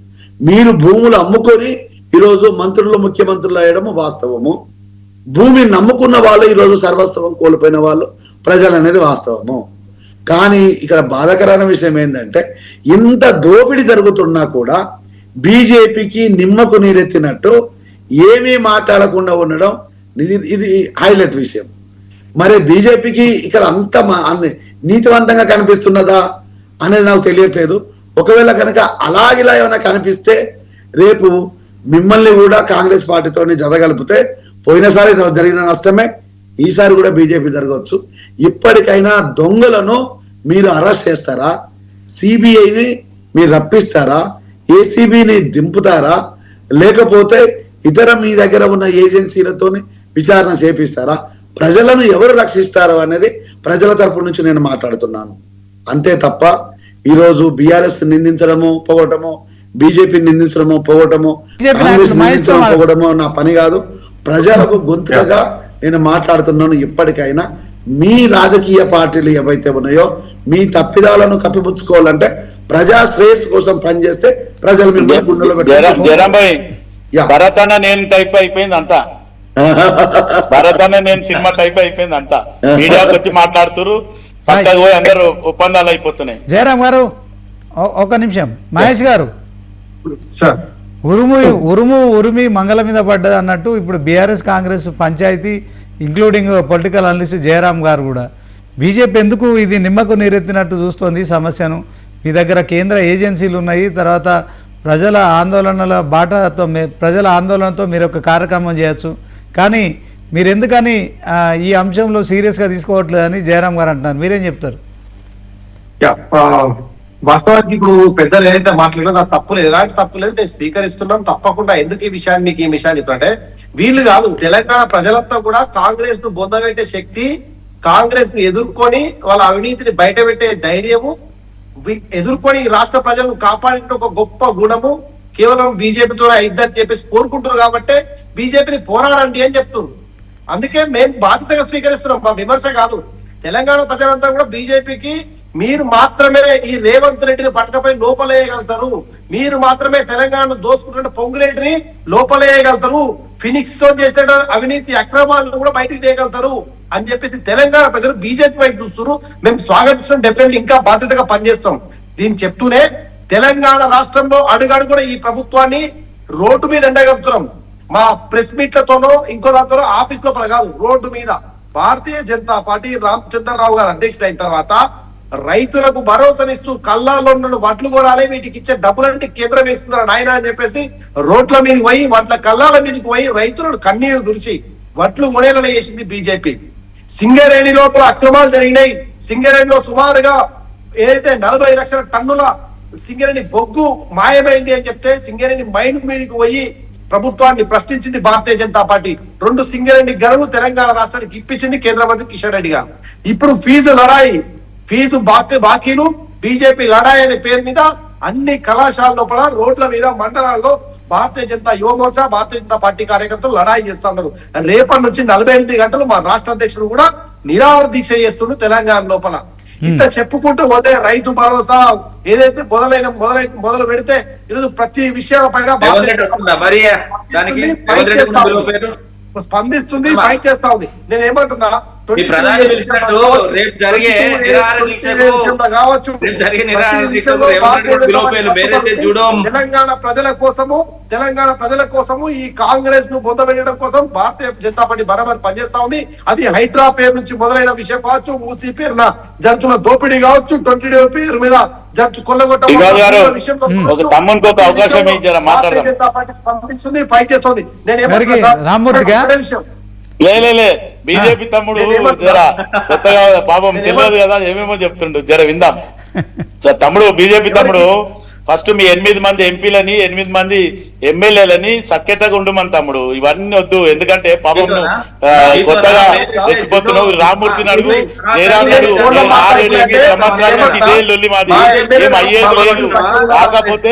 Speaker 2: మీరు భూములు అమ్ముకొని ఈరోజు మంత్రులు ముఖ్యమంత్రులు అయ్యడం వాస్తవము. భూమి నమ్ముకున్న వాళ్ళు ఈరోజు సర్వస్వం కోల్పోయిన వాళ్ళు ప్రజలు అనేది వాస్తవము. కానీ ఇక్కడ బాధాకరమైన విషయం ఏంటంటే, ఇంత దోపిడీ జరుగుతున్నా కూడా బీజేపీకి నిమ్మకు నీరెత్తినట్టు ఏమీ మాట్లాడకుండా ఉండడం ఇది హైలైట్ విషయం. మరి బీజేపీకి ఇక్కడ అంత నీతివంతంగా కనిపిస్తున్నదా అనేది నాకు తెలియట్లేదు. ఒకవేళ కనుక అలాగిలా ఏమైనా కనిపిస్తే రేపు మిమ్మల్ని కూడా కాంగ్రెస్ పార్టీతో జరగలిపితే పోయినసారి జరిగిన నష్టమే ఈసారి కూడా బీజేపీ జరగవచ్చు. ఇప్పటికైనా దొంగలను మీరు అరెస్ట్ చేస్తారా, సిబిఐని మీరు రప్పిస్తారా, ఏసీబీని దింపుతారా, లేకపోతే ఇతర మీ దగ్గర ఉన్న ఏజెన్సీలతో విచారణ చేపిస్తారా, ప్రజలను ఎవరు రక్షిస్తారో అనేది ప్రజల తరపు నుంచి నేను మాట్లాడుతున్నాను. అంతే తప్ప ఈరోజు బీఆర్ఎస్ నిందించడము పోగొట్టము, బీజేపీ నిందించడము పోగొట్టము, పోగొట్టము నా పని కాదు. ప్రజలకు గొంతుగా నేను మాట్లాడుతున్నాను. ఇప్పటికైనా మీ రాజకీయ పార్టీలు ఏవైతే ఉన్నాయో మీ తప్పిదాలను కప్పిపుచ్చుకోవాలంటే ప్రజా శ్రేయస్ కోసం పనిచేస్తే ప్రజలు మిమ్మల్ని గుండెలో
Speaker 5: భరత్ అన్న నేను టైప్ అయిపోయింది అంతా, భరత్ అన్న నేను సినిమా టైప్ అయిపోయింది అంతా. మీడియాకి వచ్చి మాట్లాడుతున్నారు, పక్కకు పోయి అందరూ ఒప్పందాలు అయిపోతున్నాయి.
Speaker 1: జయరాం గారు ఒక నిమిషం, మహేష్ గారు
Speaker 3: సార్
Speaker 1: ఉరిమి మంగళ మీద పడ్డది అన్నట్టు ఇప్పుడు బీఆర్ఎస్ కాంగ్రెస్ పంచాయతీ ఇంక్లూడింగ్ పొలిటికల్ అనలిస్ట్ జయరామ్ గారు కూడా బీజేపీ ఎందుకు ఇది నిమ్మకు నీరెత్తినట్టు చూస్తోంది ఈ సమస్యను. మీ దగ్గర కేంద్ర ఏజెన్సీలు ఉన్నాయి, తర్వాత ప్రజల ఆందోళనతో మీరు ఒక కార్యక్రమం చేయొచ్చు, కానీ మీరు ఎందుకని ఈ అంశంలో సీరియస్గా తీసుకోవట్లేదని జయరామ్ గారు అంటున్నారు. మీరేం చెప్తారు?
Speaker 3: వాస్తవానికి ఇప్పుడు పెద్దలు ఏదైతే మాట్లాడినా నాకు తప్పు లేదు, ఎలాంటి తప్పు లేదు, నేను స్వీకరిస్తున్నాను తప్పకుండా. ఎందుకు ఈ విషయాన్ని మీకు ఈ విషయాన్ని అంటే వీళ్ళు కాదు, తెలంగాణ ప్రజలంతా కూడా కాంగ్రెస్ ను బొందబెట్టే శక్తి, కాంగ్రెస్ ను ఎదుర్కొని వాళ్ళ అవినీతిని బయట పెట్టే ధైర్యము, ఎదుర్కొని రాష్ట్ర ప్రజలను కాపాడే ఒక గొప్ప గుణము కేవలం బీజేపీతో అయిద్దని చెప్పేసి కోరుకుంటున్నారు. కాబట్టి బీజేపీని పోరాడండి అని చెప్తున్నారు. అందుకే మేము బాధ్యతగా స్వీకరిస్తున్నాం, మా విమర్శ కాదు. తెలంగాణ ప్రజలంతా కూడా బీజేపీకి మీరు మాత్రమే ఈ రేవంత్ రెడ్డిని పట్టకపోయి లోపలేయగలుగుతారు, మీరు మాత్రమే తెలంగాణను దోసుకుంటున్న పొంగులేటిని లోపలేయగలుగుతారు, ఫినిక్స్ తో చేసిన అవినీతి అక్రమాలను కూడా బయటికి తీయగలుగుతారు అని చెప్పేసి తెలంగాణ ప్రజలు బీజేపీ వైపు చూస్తున్నారు. మేము స్వాగతిస్తున్నాం, డెఫినెట్లీ ఇంకా బాధ్యతగా పనిచేస్తాం. దీన్ని చెప్తూనే తెలంగాణ రాష్ట్రంలో అడుగడుగున ఈ ప్రభుత్వాన్ని రోడ్డు మీద ఎండగలుగుతున్నాం. మా ప్రెస్ మీట్లతోనో ఇంకో దాంతోనో ఆఫీస్ లోపల కాదు, రోడ్డు మీద. భారతీయ జనతా పార్టీ రామచంద్రరావు గారు అధ్యక్షుడు అయిన తర్వాత రైతులకు భరోసానిస్తూ కళ్ళాల్లో ఉన్న వడ్లు కొనాలి, వీటికి ఇచ్చే డబ్బులన్నీ కేంద్రం వేస్తున్నారు నాయన అని చెప్పేసి రోడ్ల మీదకి పోయి వడ్ల కళ్ళాల మీదకి పోయి రైతులను కన్నీరు దురిచి వడ్లు కొనేలా చేసింది బీజేపీ. సింగరేణి లోపల అక్రమాలు జరిగినాయి. సింగరేణిలో సుమారుగా ఏదైతే 40 లక్షల టన్నుల సింగరేణి బొగ్గు మాయమైంది అని చెప్తే సింగరేణి మైన్ మీదకి పోయి ప్రభుత్వాన్ని ప్రశ్నించింది భారతీయ జనతా పార్టీ. 2 సింగరేణి గనులు తెలంగాణ రాష్ట్రానికి ఇప్పించింది కేంద్ర మంత్రి కిషన్ రెడ్డి గారు. ఇప్పుడు ఫీజు బాకీలు బీజేపీ లడాయి అనే పేరు మీద అన్ని కళాశాల లోపల రోడ్ల మీద మండలాల్లో భారతీయ జనతా యువ మోర్చా భారతీయ జనతా పార్టీ కార్యకర్తలు లడాయి చేస్తున్నారు. రేపటి నుంచి 48 గంటలు మా రాష్ట్ర అధ్యక్షుడు కూడా నిరాహార దీక్ష చేస్తుండ్రు తెలంగాణ లోపల. ఇంత చెప్పుకుంటూ పోతే రైతు భరోసా ఏదైతే మొదలు పెడితే ఈరోజు ప్రతి విషయాల పైన స్పందిస్తుంది, ఫైట్ చేస్తా ఉంది. నేను ఏమంటున్నా, తెలంగాణ ప్రజల కోసము ఈ కాంగ్రెస్ ను బొందబెట్టడం కోసం భారతీయ జనతా పార్టీ బరాబర్ పనిచేస్తా ఉంది. అది హైడ్రా పేరు నుంచి మొదలైన విషయం కావచ్చు, మూసీ పేరున జరుగుతున్న దోపిడీ కావచ్చు, 20 పేరు మీద కొల్లగొట్టడం స్పందిస్తుంది, ఫైట్ చేస్తుంది. నేను
Speaker 5: బీజేపీ తమ్ముడు కొత్తగా పాపం తెలియదు కదా, ఏమేమో చెప్తుండు, జర విందాం. తమ్ముడు బీజేపీ తమ్ముడు ఫస్ట్ మీ 8 మంది ఎంపీలని 8 మంది ఎమ్మెల్యేలని సఖ్యతగా ఉండమని తమ్ముడు. ఇవన్నీ వద్దు, ఎందుకంటే పాపం కొత్తగా తెచ్చిపోతున్నావు. రామ్మూర్తి అడుగు, జయరామ్ అడుగు, 6-7 సంవత్సరాల నుంచి ఇదే లొల్లి మాది, ఏం అయ్యేది లేదు. కాకపోతే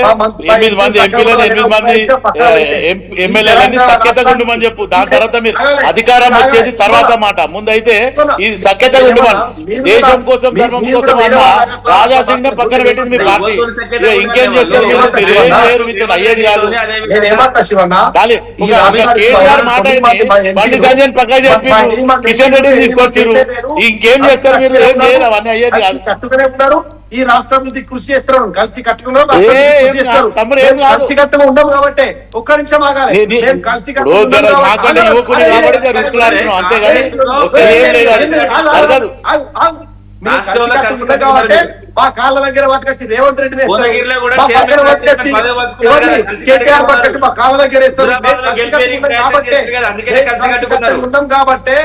Speaker 5: 8 మంది ఎంపీలని 8 మంది ఎమ్మెల్యేలని సఖ్యతగా ఉండమని చెప్పు. దాని తర్వాత మీరు అధికారం వచ్చేది తర్వాత మాట, ముందైతే ఈ సఖ్యతగా ఉండమని. దేశం కోసం ధర్మం కోసం అన్న రాజాసింగ్ ని పక్కన పెట్టింది మీ పార్టీ. ఇంకేం చేస్తారు మీరు? ఏం చేయరు, మీతో అయ్యేది కాదు. బండి సంజయ్ పక్కన చెప్పి కిషన్ రెడ్డిని తీసుకొచ్చారు. ఇంకేం చేస్తారు మీరు? ఏం చేయరు, అవన్నీ అయ్యేది కాదు.
Speaker 3: చట్టుకున్నారు ఈ రాష్ట్రం నుంచి కృషి చేస్తున్నారు, కలిసి కట్టుకున్నారు, కలిసి కట్టుగా ఉండము కాబట్టి ఒక్క నిమిషం ఆగాలి. కలిసి కాబట్టి మా కాళ్ళ దగ్గర పట్టుకొచ్చి రేవంత్ రెడ్డిని మా కాళ్ళ దగ్గర వేస్తారు కాబట్టి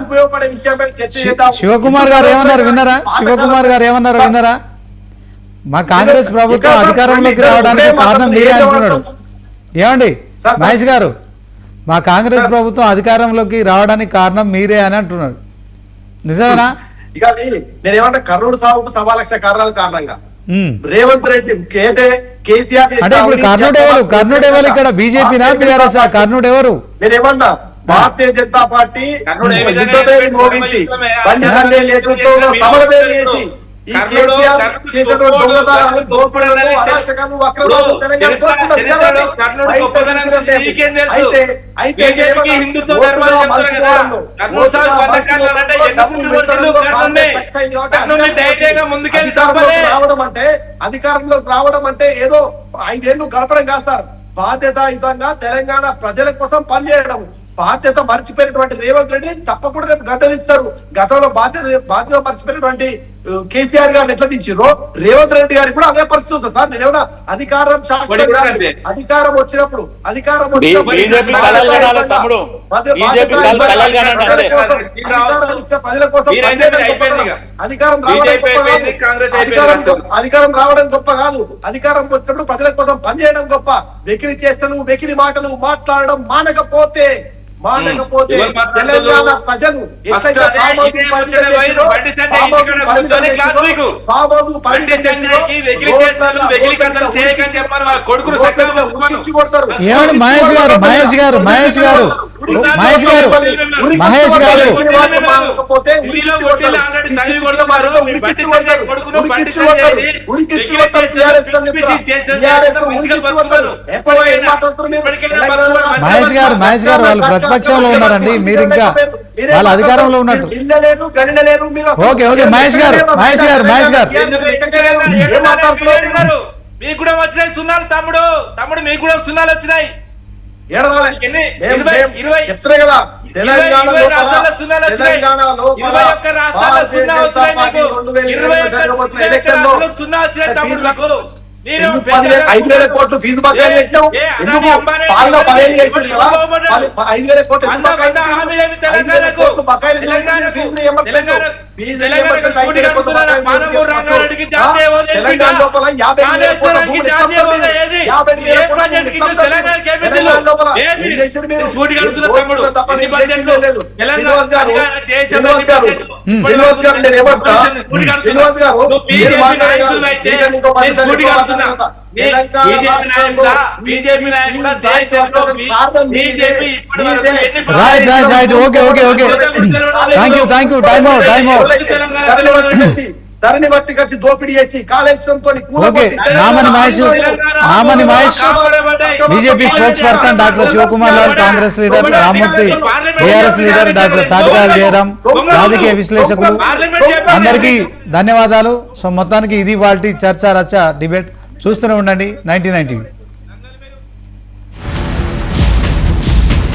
Speaker 3: ఉపయోగపడే విషయం
Speaker 1: శివకుమార్ గారు ఏమన్నారు విన్నారా? శివకుమార్ గారు ఏమన్నారు విన్నారా? మా కాంగ్రెస్ ప్రభుత్వం అధికారంలోకి రావడానికి కారణం మీరే అంటున్నాడు. ఏమండి మహేష్ గారు, మా కాంగ్రెస్ ప్రభుత్వం అధికారంలోకి రావడానికి కారణం మీరే అని అంటున్నాడు, నిజమేనా?
Speaker 3: ఇక నేనేమంటే కర్నూలు సాగుకు 1,00,000 కారణాల కారణంగా రేవంత్ రెడ్డి కేసీఆర్
Speaker 1: అంటే ఇప్పుడు కర్నూలు ఎవరు ఇక్కడ? బీజేపీనా బీఆర్ఎస్? కర్నూలు ఎవరు?
Speaker 3: నేనేమన్నా భారతీయ జనతా పార్టీ బండి సంజయ్ నేతృత్వంలో సమరవేలు చేసి ఈ
Speaker 4: కర్నూలు,
Speaker 3: కేసీఆర్
Speaker 4: కర్నూలు
Speaker 3: చేసినటువంటి
Speaker 4: గొప్ప
Speaker 3: దొంగతనాలు,
Speaker 4: గొప్ప
Speaker 3: దోపిడీలు,
Speaker 4: గొప్ప
Speaker 3: అరాచకాలు, వక్రవాదాలు
Speaker 4: ఇప్పుడు
Speaker 3: తెలంగాణ దోచుకున్న
Speaker 4: చరిత్రలో
Speaker 3: విధానాన్ని
Speaker 4: కర్నూలు
Speaker 3: బయట
Speaker 4: గొప్పదనం
Speaker 3: చూపించడం లేదు.
Speaker 4: నీకేం తెలుసు?
Speaker 3: అయితే
Speaker 4: బీజేపీకి హిందుత్వ ధర్మాలు చెప్తారు కదా, కర్నూలు సాగు పథకాలు అంటే ఎన్నుకుంటూ వచ్చిండు కర్నూలుని ధైర్యంగా ముందుకెళ్ళి తప్పలే.
Speaker 3: అధికారంలోకి రావడం అంటే ఏదో 5 ఏళ్ళు గడపడం కాదు సార్. బాధ్యతాయుతంగా తెలంగాణ ప్రజల కోసం పనిచేయడం. బాధ్యత మర్చిపోయినటువంటి రేవంత్ రెడ్డి తప్పకుండా రేపు గద్దెదిస్తారు. గతంలో బాధ్యత మర్చిపోయినటువంటి కేసీఆర్ గారిని ఎట్లా దించారో రేవంత్ రెడ్డి గారికి కూడా అదే పరిస్థితి ఉంది సార్. నేనేమన్నా అధికారం శాస్త్రంగా అధికారం వచ్చినప్పుడు
Speaker 5: బీజేపీ కలలు కనాలి తమ్ముడు, బీజేపీ కలలు కనాలి అంతే.
Speaker 3: ప్రజల కోసం అధికారం రావడం గొప్ప కాదు, అధికారం వచ్చినప్పుడు ప్రజల కోసం పనిచేయడం గొప్ప. వెకిలి చేష్టలు, వెకిలి మాటలు మాట్లాడడం మానకపోతే తెలంగాణ ప్రజలు
Speaker 1: ఏమండి మహేష్ గారు వాళ్ళు ప్రతిపక్షంలో ఉన్నారండి, మీరు ఇంకా వాళ్ళ అధికారంలో ఉన్నట్టు. ఓకే మహేష్ గారు
Speaker 4: మీకు కూడా వచ్చినాయి సున్నాలు తమ్ముడు, మీకు కూడా సున్నాలు వచ్చినాయి.
Speaker 3: చెప్తున్నా కదా తెలంగాణ ఎందుకు 5,000 కోట్లు ఫీజు బకాయిలు పెట్టావు? ఎందుకు పాలన 10 ఏళ్ళు చేసింది కదా, 5,000 కోట్లు ఎందుకు బకాయిలు తెలంగాణ లోపల 50,000 కోట్ల భూములు శ్రీనివాస్ గారు మీరు మాట్లాడే
Speaker 4: బీజేపీ నాయకుల దేశంలో BJP
Speaker 1: right okay thank you time out
Speaker 3: Dharani బట్టి కలిసి దోపిడీ చేసి కాళేశ్వరంతో
Speaker 1: Namani Mahesh BJP spokesperson doctor Shivakumar Lal, Congress leader Rammurthy, TRS leader doctor Tatikayala Jayaram, రాజకీయ విశ్లేషకులు అందరికీ ధన్యవాదాలు. సో మొత్తానికి ఇది వాటి చర్చ రచ్చ డిబేట్. చూస్తూనే ఉండండి 99 టీవీ.